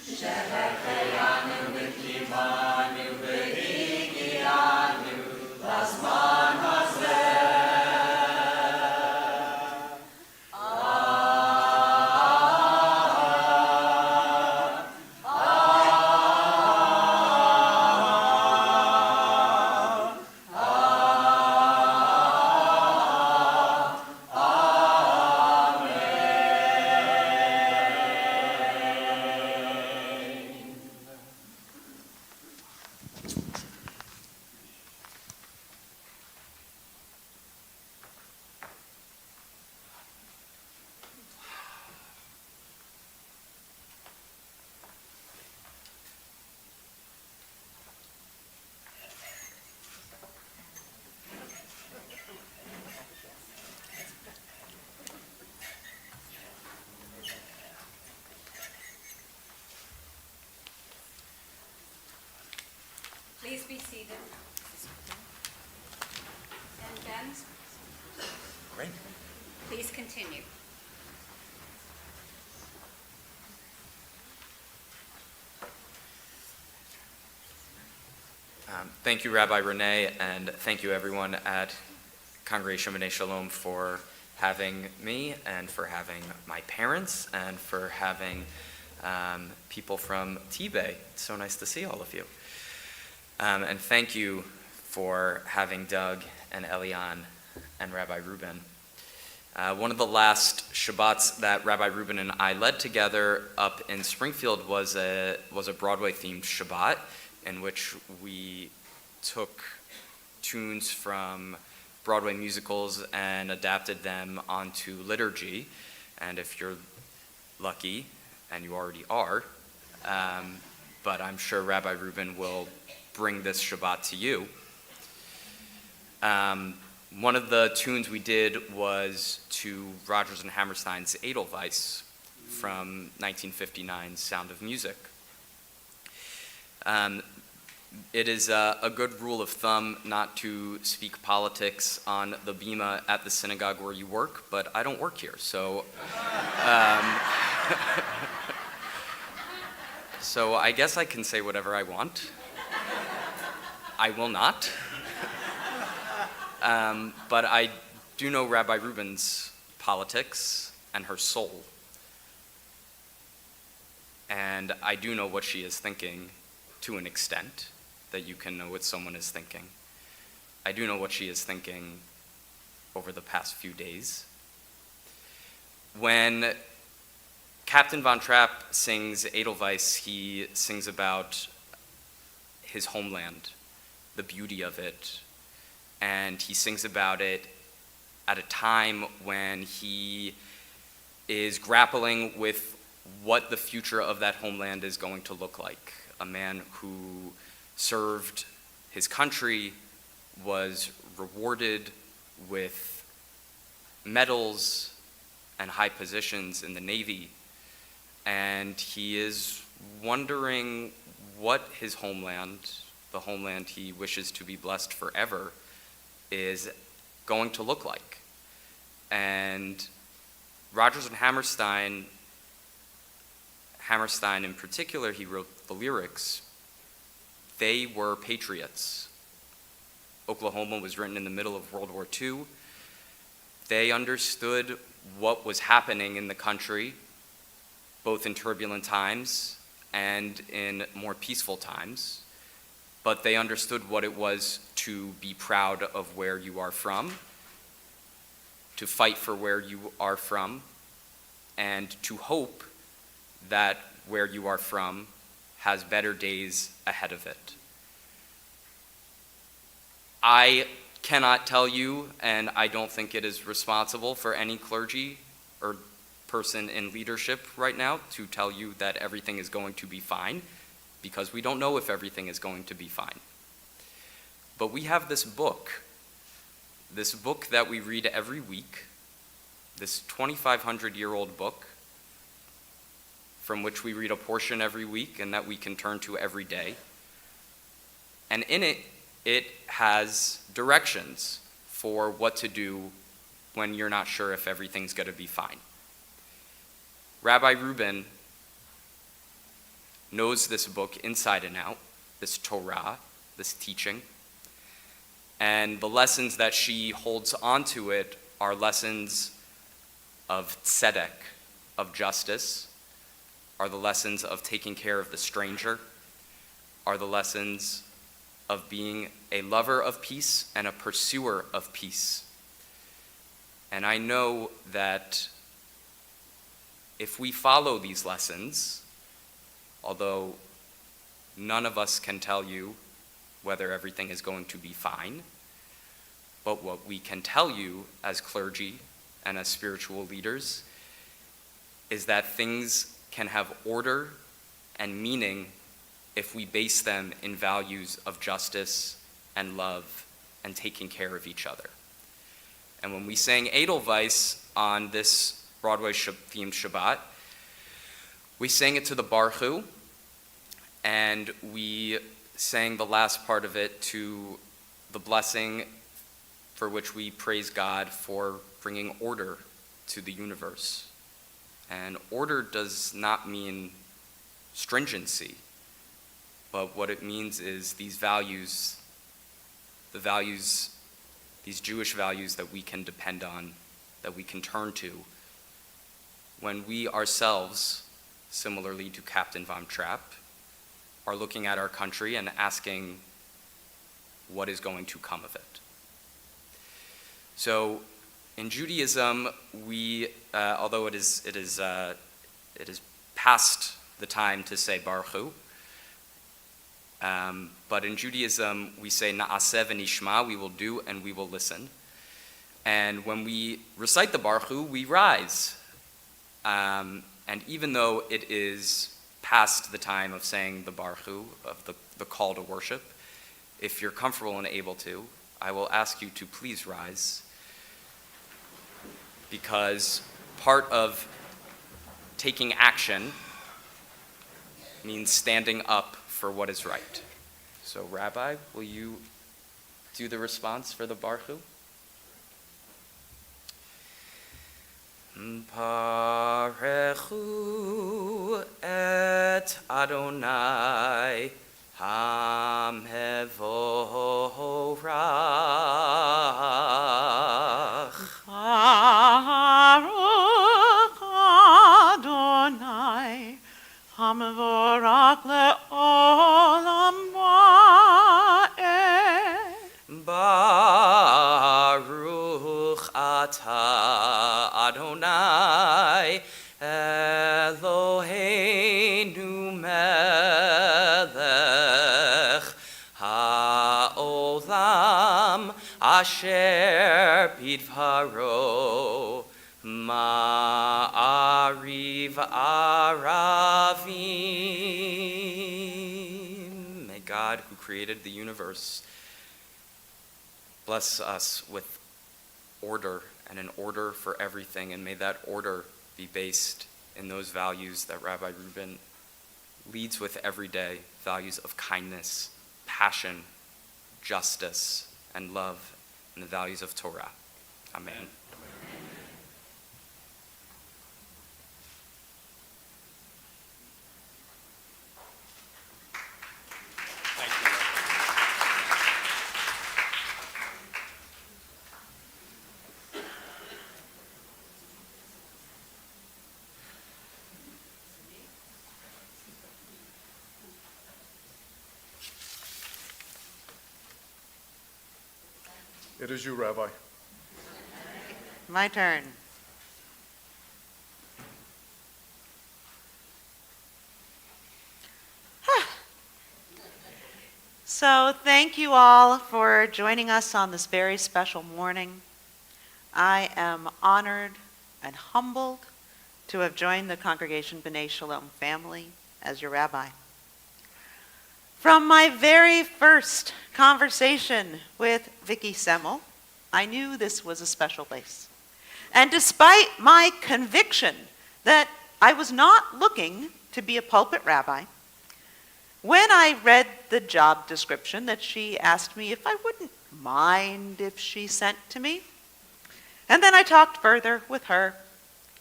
shehecheyanu v'kivanu v'higianu lazman hazeh. Please be seated. And Ben, Great. please continue. Thank you, Rabbi Renee, and thank you everyone at Congregation B'nai Shalom for having me and for having my parents and for having people from T-Bay. It's so nice to see all of you. And thank you for having Doug and Elian and Rabbi Rubin. One of the last Shabbats that Rabbi Rubin and I led together up in Springfield was a Broadway-themed Shabbat in which we took tunes from Broadway musicals and adapted them onto liturgy. And if you're lucky, and you already are, but I'm sure Rabbi Rubin will bring this Shabbat to you. One of the tunes we did was to Rodgers and Hammerstein's Edelweiss from 1959's Sound of Music. It is a good rule of thumb not to speak politics on the bima at the synagogue where you work, but I don't work here, so so I guess I can say whatever I want. I will not. But I do know Rabbi Rubin's politics and her soul. And I do know what she is thinking to an extent that you can know what someone is thinking. I do know what she is thinking over the past few days. When Captain Von Trapp sings Edelweiss, he sings about his homeland, the beauty of it, and he sings about it at a time when he is grappling with what the future of that homeland is going to look like. A man who served his country, was rewarded with medals and high positions in the Navy, and he is wondering what his homeland, the homeland he wishes to be blessed forever, is going to look like. And Rodgers and Hammerstein in particular, he wrote the lyrics. They were patriots. Oklahoma was written in the middle of World War II. They understood what was happening in the country, both in turbulent times and in more peaceful times, but they understood what it was to be proud of where you are from, to fight for where you are from, and to hope that where you are from has better days ahead of it. I cannot tell you, and I don't think it is responsible for any clergy or person in leadership right now to tell you that everything is going to be fine, because we don't know if everything is going to be fine. But we have this book that we read every week, this 2,500-year-old book, from which we read a portion every week and that we can turn to every day. And in it, it has directions for what to do when you're not sure if everything's going to be fine. Rabbi Rubin knows this book inside and out, this Torah, this teaching, and the lessons that she holds onto it are lessons of tzedek, of justice, are the lessons of taking care of the stranger, are the lessons of being a lover of peace and a pursuer of peace. And I know that if we follow these lessons, although none of us can tell you whether everything is going to be fine, but what we can tell you as clergy and as spiritual leaders is that things can have order and meaning if we base them in values of justice and love and taking care of each other. And when we sang Edelweiss on this Broadway-themed Shabbat, we sang it to the Baruch, and we sang the last part of it to the blessing for which we praise God for bringing order to the universe. And order does not mean stringency, but what it means is these values, these Jewish values that we can depend on, that we can turn to, when we ourselves, similarly to Captain Von Trapp, are looking at our country and asking what is going to come of it. So in Judaism, we, although it is past the time to say Baruch Hu, but in Judaism we say Na'aseh v'nishma, we will do and we will listen. And when we recite the Baruch Hu, we rise. And even though it is past the time of saying the Baruch Hu, of the call to worship, if you're comfortable and able to, I will ask you to please rise, because part of taking action means standing up for what is right. So Rabbi, will you do the response for the Baruch Hu? Barechu et Adonai HaMevorach. Baruch Adonai, HaMevorach le'olam va'ed. Baruch atah Adonai Eloheinu melech ha'olam asher bidvaro ma'ariv aravim. May God, who created the universe, bless us with order and an order for everything, and may that order be based in those values that Rabbi Rubin leads with every day, values of kindness, passion, justice, and love, and the values of Torah. Amen. It is you, Rabbi. My turn. So thank you all for joining us on this very special morning. I am honored and humbled to have joined the Congregation B'nai Shalom family as your rabbi. From my very first conversation with Vicki Semmel, I knew this was a special place. And despite my conviction that I was not looking to be a pulpit rabbi, when I read the job description that she asked me if I wouldn't mind if she sent to me, and then I talked further with her,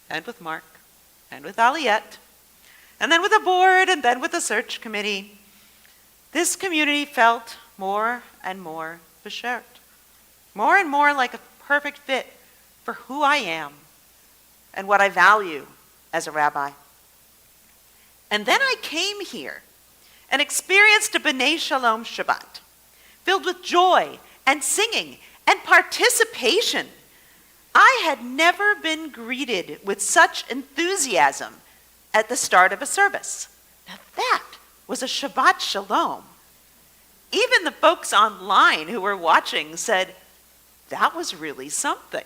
and with Mark, and with Aliette, and then with the board, and then with the search committee, this community felt more and more beshert, more and more like a perfect fit for who I am and what I value as a rabbi. And then I came here and experienced a B'nai Shalom Shabbat, filled with joy and singing and participation. I had never been greeted with such enthusiasm at the start of a service. Now that was a Shabbat Shalom. Even the folks online who were watching said, that was really something.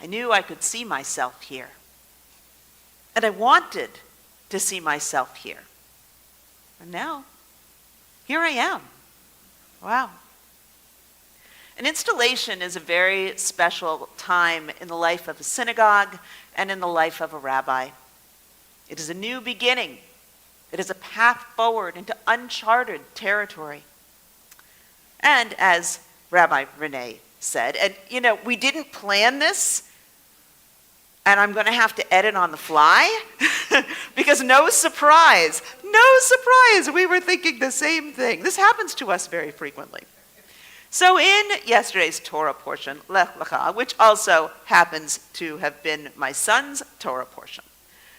I knew I could see myself here. And I wanted to see myself here. And now, here I am. Wow. An installation is a very special time in the life of a synagogue and in the life of a rabbi. It is a new beginning. It is a path forward into uncharted territory. And as Rabbi Renee said, and we didn't plan this, and I'm going to have to edit on the fly, because no surprise, we were thinking the same thing. This happens to us very frequently. So in yesterday's Torah portion, Lech Lecha, which also happens to have been my son's Torah portion,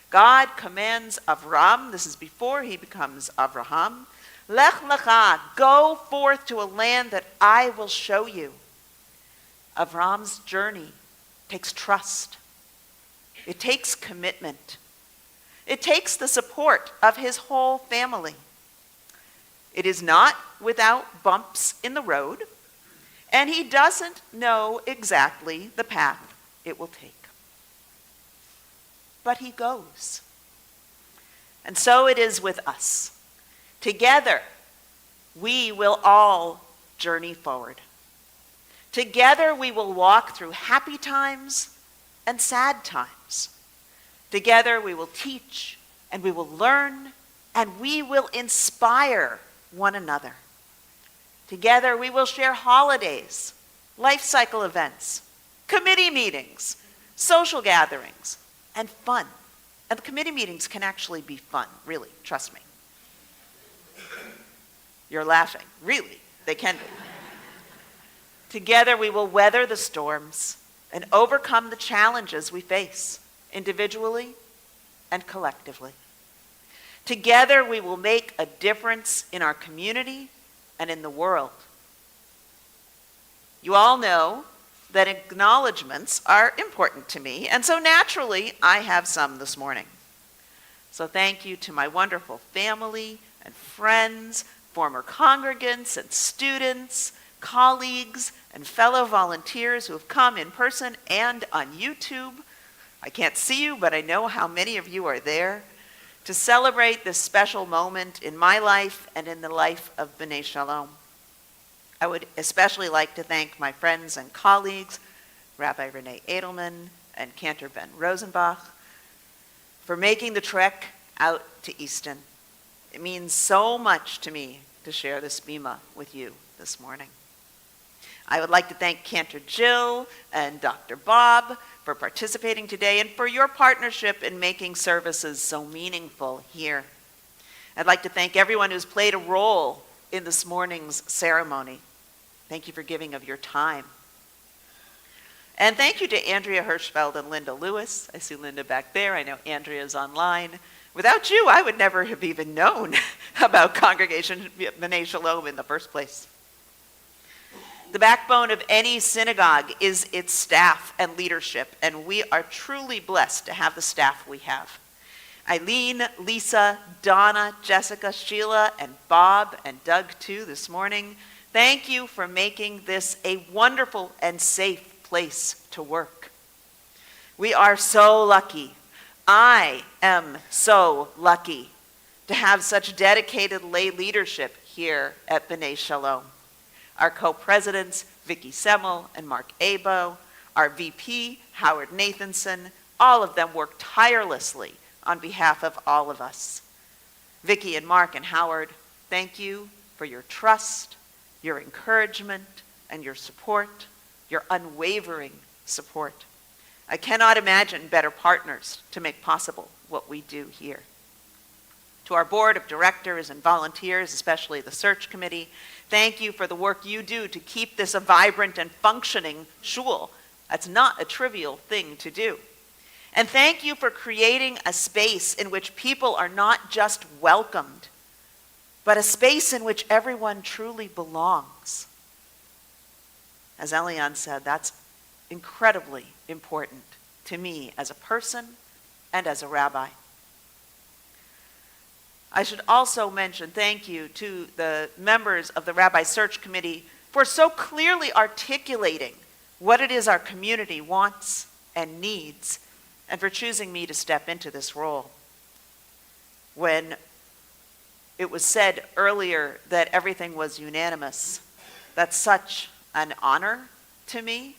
God commands Avram, this is before he becomes Avraham, Lech Lecha, go forth to a land that I will show you. Avram's journey takes trust. It takes commitment. It takes the support of his whole family. It is not without bumps in the road, and he doesn't know exactly the path it will take. But he goes. And so it is with us. Together, we will all journey forward. Together, we will walk through happy times and sad times. Together, we will teach and we will learn and we will inspire one another. Together, we will share holidays, life cycle events, committee meetings, social gatherings, and fun. And the committee meetings can actually be fun, really, trust me. You're laughing. Really, they can be. Together we will weather the storms and overcome the challenges we face, individually and collectively. Together we will make a difference in our community and in the world. You all know that acknowledgments are important to me, and so naturally I have some this morning. So thank you to my wonderful family and friends, former congregants and students, colleagues, and fellow volunteers who have come in person and on YouTube. I can't see you, but I know how many of you are there to celebrate this special moment in my life and in the life of B'nai Shalom. I would especially like to thank my friends and colleagues, Rabbi Renee Edelman and Cantor Ben Rosenbach, for making the trek out to Easton. It means so much to me to share this bima with you this morning. I would like to thank Cantor Jill and Dr. Bob for participating today and for your partnership in making services so meaningful here. I'd like to thank everyone who's played a role in this morning's ceremony. Thank you for giving of your time. And thank you to Andrea Hirschfeld and Linda Lewis. I see Linda back there. I know Andrea's online. Without you, I would never have even known about Congregation B'nai Shalom in the first place. The backbone of any synagogue is its staff and leadership, and we are truly blessed to have the staff we have. Eileen, Lisa, Donna, Jessica, Sheila, and Bob, and Doug too this morning, thank you for making this a wonderful and safe place to work. We are so lucky. I am so lucky to have such dedicated lay leadership here at B'nai Shalom. Our co-presidents, Vicki Semmel and Mark Abo, our VP, Howard Nathanson, all of them work tirelessly on behalf of all of us. Vicki and Mark and Howard, thank you for your trust, your encouragement, and your support, your unwavering support. I cannot imagine better partners to make possible what we do here. To our board of directors and volunteers, especially the search committee, thank you for the work you do to keep this a vibrant and functioning shul. That's not a trivial thing to do. And thank you for creating a space in which people are not just welcomed, but a space in which everyone truly belongs. As Elian said, that's incredibly important to me as a person and as a rabbi. I should also mention thank you to the members of the Rabbi Search Committee for so clearly articulating what it is our community wants and needs, and for choosing me to step into this role. When it was said earlier that everything was unanimous, that's such an honor to me,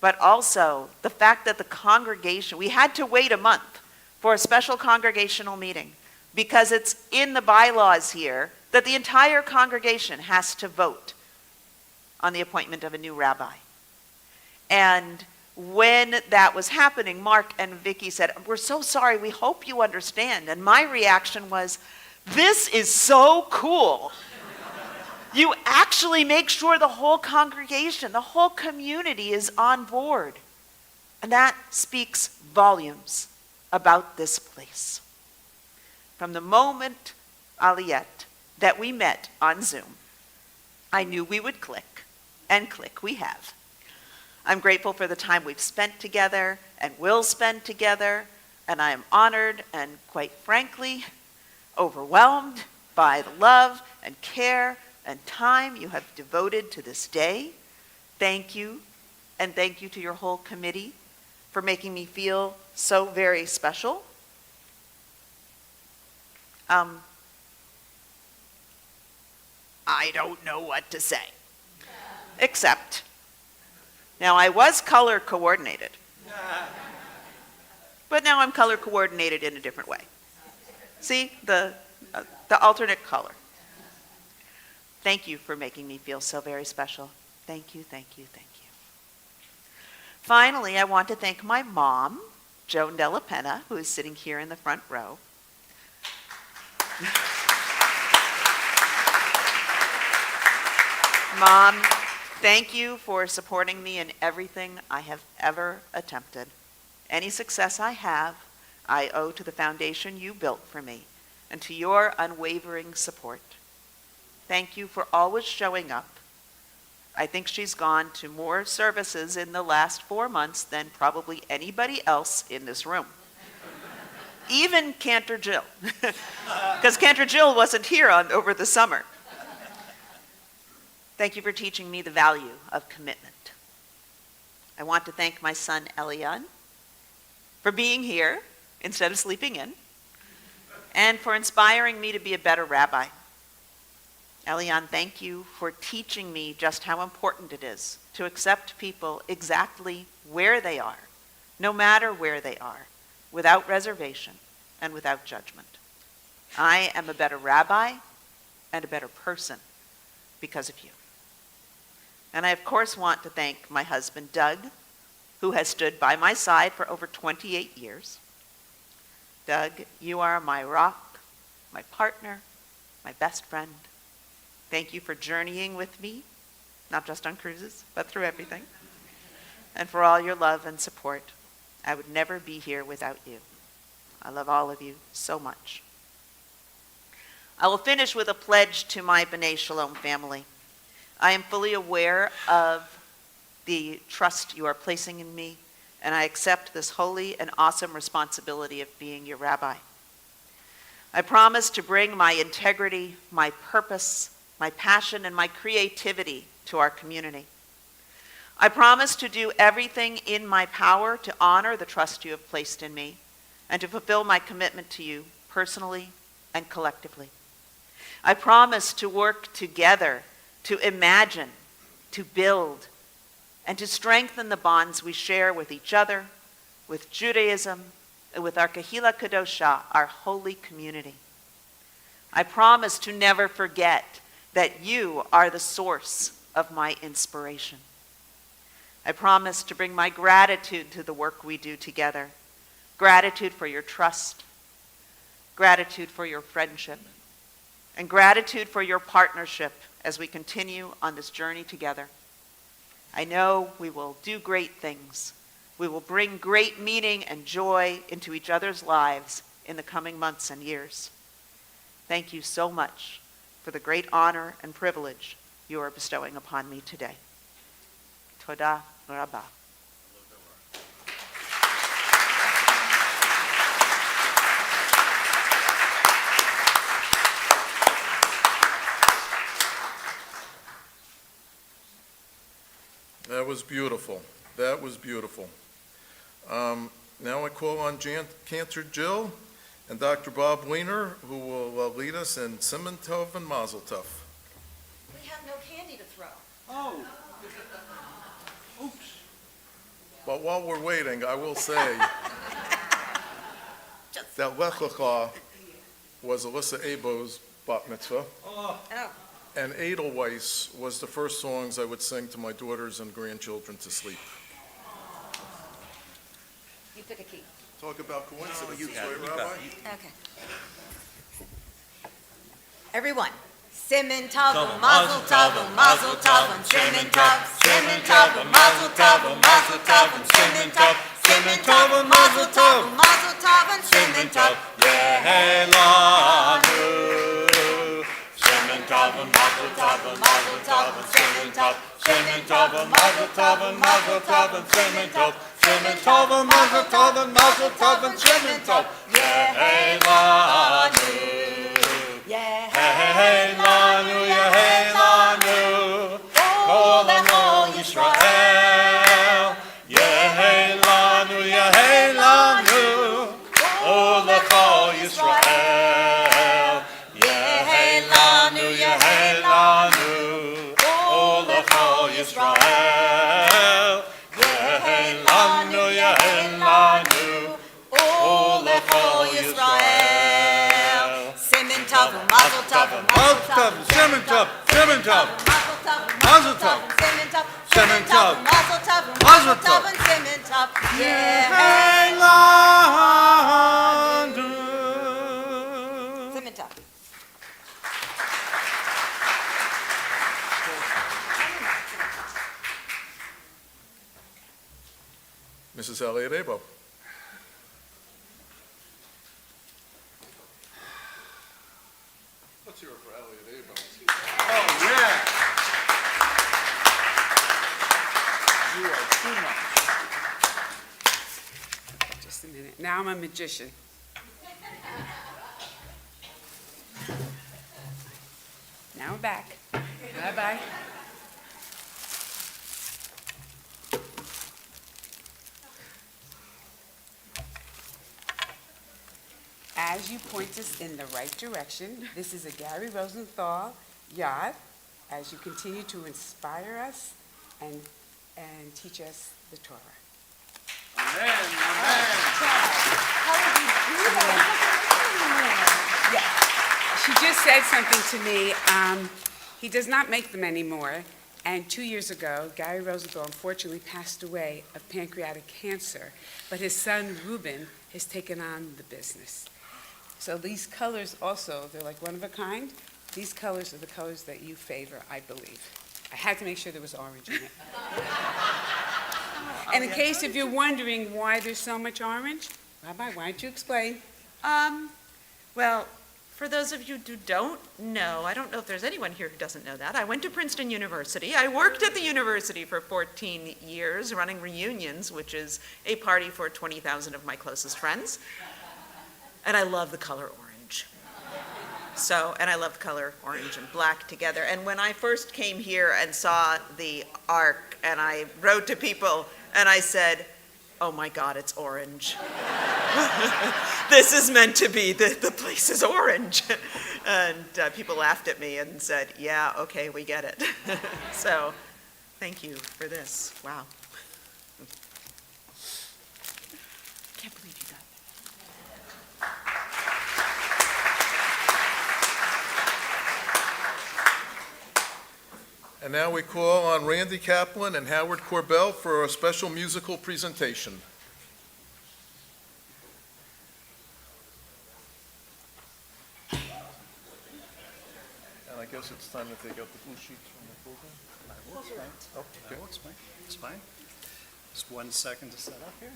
but also the fact that the congregation, we had to wait a month for a special congregational meeting, because it's in the bylaws here that the entire congregation has to vote on the appointment of a new rabbi. And when that was happening, Mark and Vicki said, "We're so sorry, we hope you understand." And my reaction was, this is so cool. You actually make sure the whole congregation, the whole community is on board. And that speaks volumes about this place. From the moment, Aliyet, that we met on Zoom, I knew we would click, and click we have. I'm grateful for the time we've spent together and will spend together, and I am honored and, quite frankly, overwhelmed by the love and care and time you have devoted to this day. Thank you, and thank you to your whole committee for making me feel so very special. I don't know what to say, except, now I was color coordinated, but now I'm color coordinated in a different way. See, the alternate color. Thank you for making me feel so very special. Thank you, thank you, thank you. Finally, I want to thank my mom, Joan Della Penna, who is sitting here in the front row. Mom, thank you for supporting me in everything I have ever attempted. Any success I have, I owe to the foundation you built for me and to your unwavering support. Thank you for always showing up. I think she's gone to more services in the last 4 months than probably anybody else in this room. Even Cantor Jill, because Cantor Jill wasn't here over the summer. Thank you for teaching me the value of commitment. I want to thank my son, Elian, for being here instead of sleeping in, and for inspiring me to be a better rabbi. Elian, thank you for teaching me just how important it is to accept people exactly where they are, no matter where they are, without reservation and without judgment. I am a better rabbi and a better person because of you. And I, of course, want to thank my husband, Doug, who has stood by my side for over 28 years. Doug, you are my rock, my partner, my best friend. Thank you for journeying with me, not just on cruises, but through everything. And for all your love and support. I would never be here without you. I love all of you so much. I will finish with a pledge to my B'nai Shalom family. I am fully aware of the trust you are placing in me, and I accept this holy and awesome responsibility of being your rabbi. I promise to bring my integrity, my purpose, my passion, and my creativity to our community. I promise to do everything in my power to honor the trust you have placed in me and to fulfill my commitment to you personally and collectively. I promise to work together to imagine, to build, and to strengthen the bonds we share with each other, with Judaism, and with our Kehila Kadosha, our holy community. I promise to never forget that you are the source of my inspiration. I promise to bring my gratitude to the work we do together. Gratitude for your trust, gratitude for your friendship, and gratitude for your partnership as we continue on this journey together. I know we will do great things. We will bring great meaning and joy into each other's lives in the coming months and years. Thank you so much for the great honor and privilege you are bestowing upon me today. Toda Rabba. That was beautiful. That was beautiful. Now I call on Cantor Jill and Dr. Bob Weiner, who will lead us in Simon Tov and Mazel Tov. We have no candy to throw. Oh. Oops. But while we're waiting, I will say that Lech Lecha was Alyssa Abo's bat mitzvah. Oh. And Edelweiss was the first songs I would sing to my daughters and grandchildren to sleep. You pick a key. Talk about coincidences, got it, right, you got Rabbi? it. Okay. Everyone. Simin Tov, Mazel Tov, Mazel Tov, Simin Tov, Simin Tov, Mazel Tov, Mazel Tov, Simin Tov, Simin Tov, Mazel Tov, Mazel Tov, Simin Tov, Yehelanu. Simin Tov, Mazel Tov, Mazel Tov, Simin Tov, Simin Tov, Mazel Tov, Mazel Tov, Simin Tov, Simin Tov, Mazel Tov, Mazel Tov, Simin Tov, Yehelanu. Yehelanu, Yehelanu, Kol Amo Yisrael. Yehelanu, Yehelanu, Olechol Yisrael. Yehelanu, Yehelanu, Olechol Yisrael. Yehelanu, Yehelanu, Olechol Yisrael. Simin Tov, Mazel Tov, Mazel Tov, Simin Tov, Simin Tov, Mazel Tov, Simin Tov, Simin Tov, Mazel Tov, Mazel Tov, and Simin Tov, Yehelanu. Simin Tov. Mrs. Elliott Abo. Let's hear it for Elliott Abo. Oh, yeah. You are too much. Just a minute. Now I'm a magician. Now I'm back. Bye-bye. as you point us in the right direction, this is a Gary Rosenthal yacht, as you continue to inspire us and teach us the Torah. She just said something to me. He does not make them anymore. And 2 years ago, Gary Rosenthal unfortunately passed away of pancreatic cancer, but his son Rubin has taken on the business. So these colors also, they're like one of a kind. These colors are the colors that you favor, I believe. I had to make sure there was orange in it. And in case if you're wondering why there's so much orange, Rabbi, why don't you explain? Well, for those of you who don't know, I don't know if there's anyone here who doesn't know that. I went to Princeton University. I worked at the university for 14 years running reunions, which is a party for 20,000 of my closest friends. And I love the color orange. And I love the color orange and black together. And when I first came here and saw the ark, and I wrote to people and I said, oh my God, it's orange. This is meant to be, the place is orange. And people laughed at me and said, yeah, okay, we get it. So thank you for this. Wow. Can't believe you got that. And now we call on Randy Kaplan and Howard Corbell for a special musical presentation. And I guess it's time to take out the blue sheets from the program. That works fine. Oh, okay. That works fine. It's fine. Just 1 second to set up here.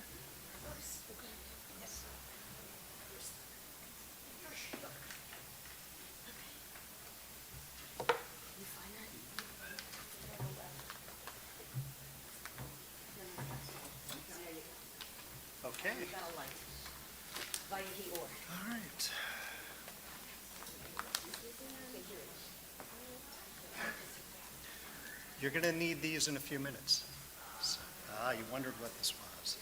Okay. All right. You're going to need these in a few minutes. You wondered what this was.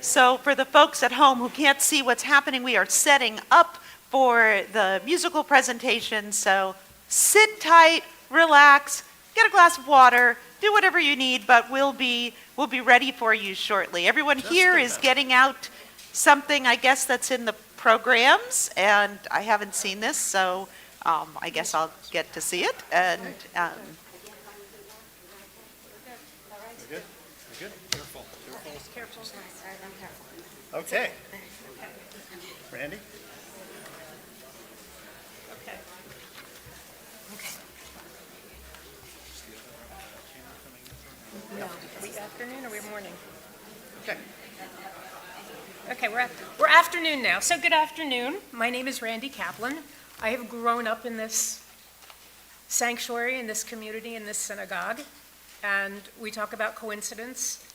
So for the folks at home who can't see what's happening, we are setting up for the musical presentation. So sit tight, relax, get a glass of water, do whatever you need, but we'll be ready for you shortly. Everyone here is getting out something, I guess, that's in the programs, and I haven't seen this, so I guess I'll get to see it. And We're good? We're good? Careful. Careful. Okay. Randy? Okay. No, are we afternoon or are we morning? Okay. Okay, we're afternoon now. So good afternoon. My name is Randy Kaplan. I have grown up in this sanctuary, in this community, in this synagogue, and we talk about coincidence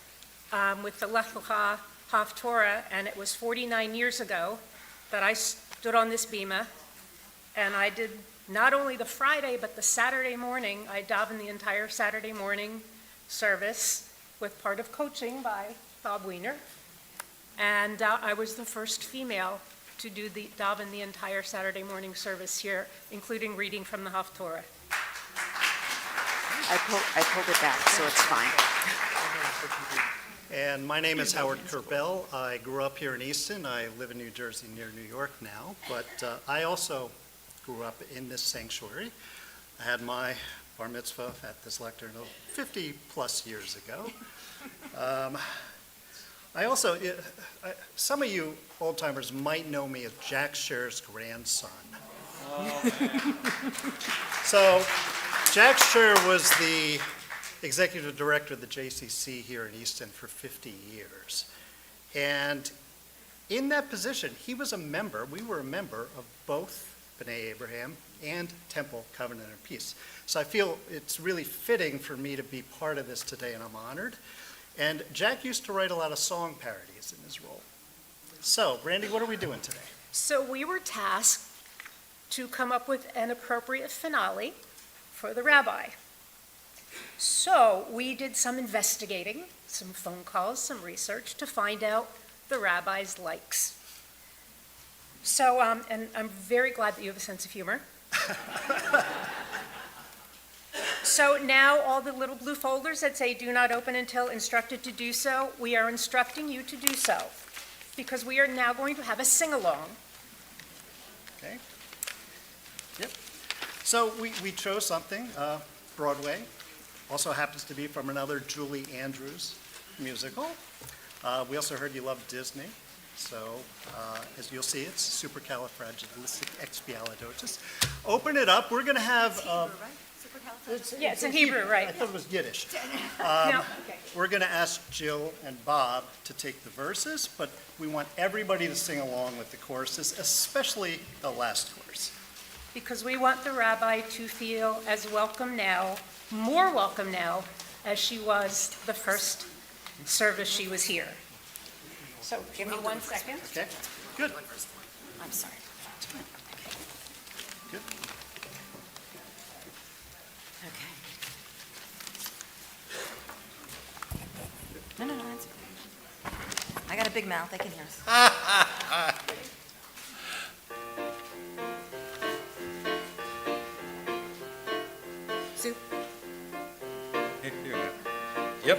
with the Lech Lecha Haftorah, and it was 49 years ago that I stood on this bima, and I did not only the Friday, but the Saturday morning. I davened the entire Saturday morning service with part of coaching by Bob Wiener. And I was the first female to do the daven the entire Saturday morning service here, including reading from the Haftorah. I pulled it back, so it's fine. And my name is Howard Corbell. I grew up here in Easton. I live in New Jersey, near New York now. But I also grew up in this sanctuary. I had my bar mitzvah at this lectern 50 plus years ago. I also, some of you old timers might know me as Jack Scher's grandson. So Jack Scher was the executive director of the JCC here in Easton for 50 years. And in that position, he was a member, we were a member of both B'nai Abraham and Temple Covenant and Peace. So I feel it's really fitting for me to be part of this today, and I'm honored. And Jack used to write a lot of song parodies in his role. So, Randy, what are we doing today? So we were tasked to come up with an appropriate finale for the rabbi. So we did some investigating, some phone calls, some research to find out the rabbi's likes. So, and I'm very glad that you have a sense of humor. So now all the little blue folders that say do not open until instructed to do so, we are instructing you to do so, because we are now going to have a sing-along. Okay. Yep. So we chose something, Broadway. Also happens to be from another Julie Andrews musical. We also heard you love Disney. So as you'll see, it's supercalifragilisticexpialidocious. Open it up. We're going to have... Yeah, it's in Hebrew, right. I thought it was Yiddish. No, okay. We're going to ask Jill and Bob to take the verses, but we want everybody to sing along with the choruses, especially the last chorus. Because we want the rabbi to feel as welcome now, more welcome now, as she was the first service she was here. So give me 1 second. Okay, good. I'm sorry. Good. Okay. No, it's okay. I got a big mouth, I can hear us. Soup. Yep.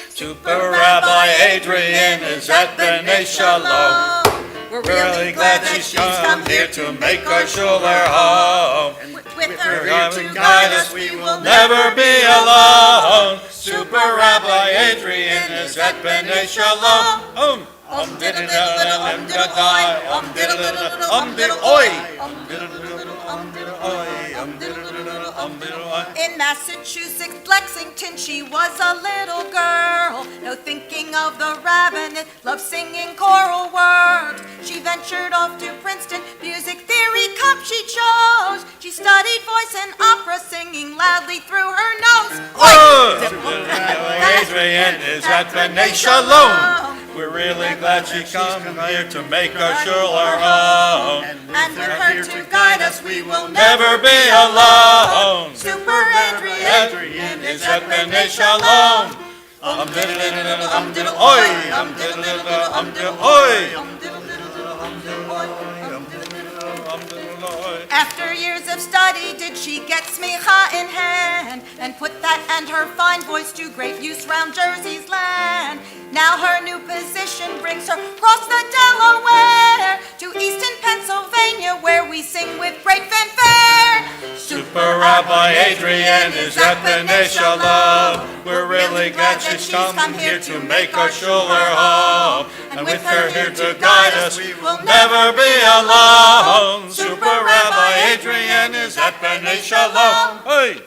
Super Rabbi Adrian is at B'nai Shalom. We're really glad that she's come here to make our shul her home. With her here to guide us, we will never be alone. Super Rabbi Adrian is at B'nai Shalom. In Massachusetts, Lexington, she was a little girl. No thinking of the rabbinate, loved singing choral words. She ventured off to Princeton, music theory cup she chose. She studied voice and opera, singing loudly through her nose. Adrian is at B'nai Shalom. We're really glad she come here to make our shul our home. And with her to guide us, we will Never be alone. Super Adrian is at B'nai Shalom. Oi, After years of study, did she get smicha in hand and put that and her fine voice to great use round Jersey's land. Now her new position brings her across the Delaware to Easton, Pennsylvania, where we sing with great fanfare. Super Rabbi Adrian is at B'nai Shalom. We're really glad she's come here to make our shul her home. And with her here to guide us, we will never be alone. Super Rabbi Adrian is at B'nai Shalom. Hey!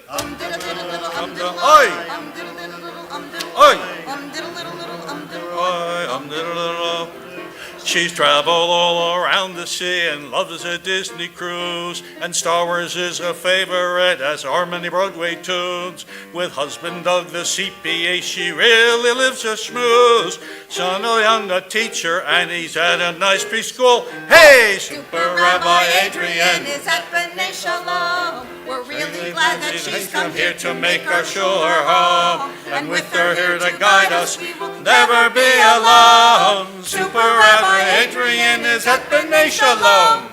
She's traveled all around the sea and loves a Disney cruise. And Star Wars is her favorite, as are many Broadway tunes. With husband Doug the CPA, she really lives a schmooze. Son of young a teacher, and he's at a nice preschool. Hey, Super Rabbi Adrian is at B'nai Shalom. We're really glad that she's come here to make our shul her home. And with her here to guide us, we will never be alone. Super Rabbi Adrian is at B'nai Shalom.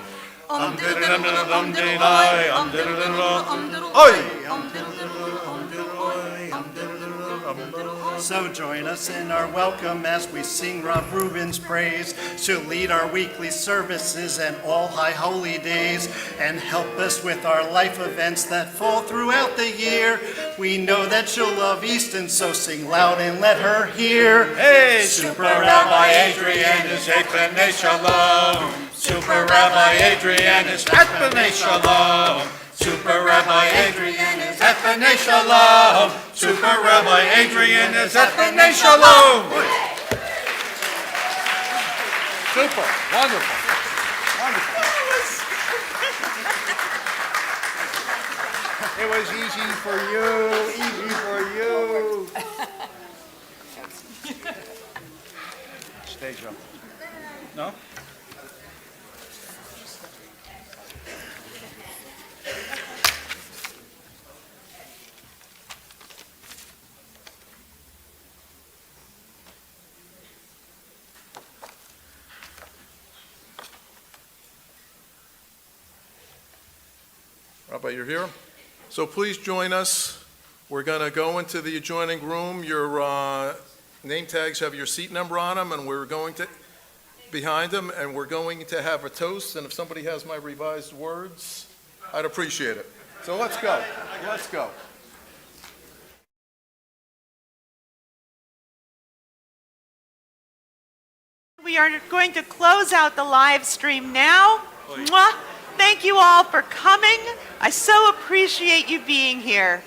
So join us in our welcome as we sing Rav Rubin's praise to lead our weekly services and all high holy days and help us with our life events that fall throughout the year. We know that you'll love Easton, so sing loud and let her hear. Hey, Super Rabbi Adrian is at B'nai Shalom. Super Rabbi Adrian is at B'nai Shalom. Super Rabbi Adrian is at B'nai Shalom. Super Rabbi Adrian is at B'nai Shalom. Super, wonderful, wonderful. It was easy for you, easy for you. Stage up. No? Rabbi, you're here. So please join us. We're going to go into the adjoining room. Your name tags have your seat number on them, and we're going to, behind them, and we're going to have a toast. And if somebody has my revised words, I'd appreciate it. So let's go. Let's go. We are going to close out the live stream now. Mwah. Thank you all for coming. I so appreciate you being here.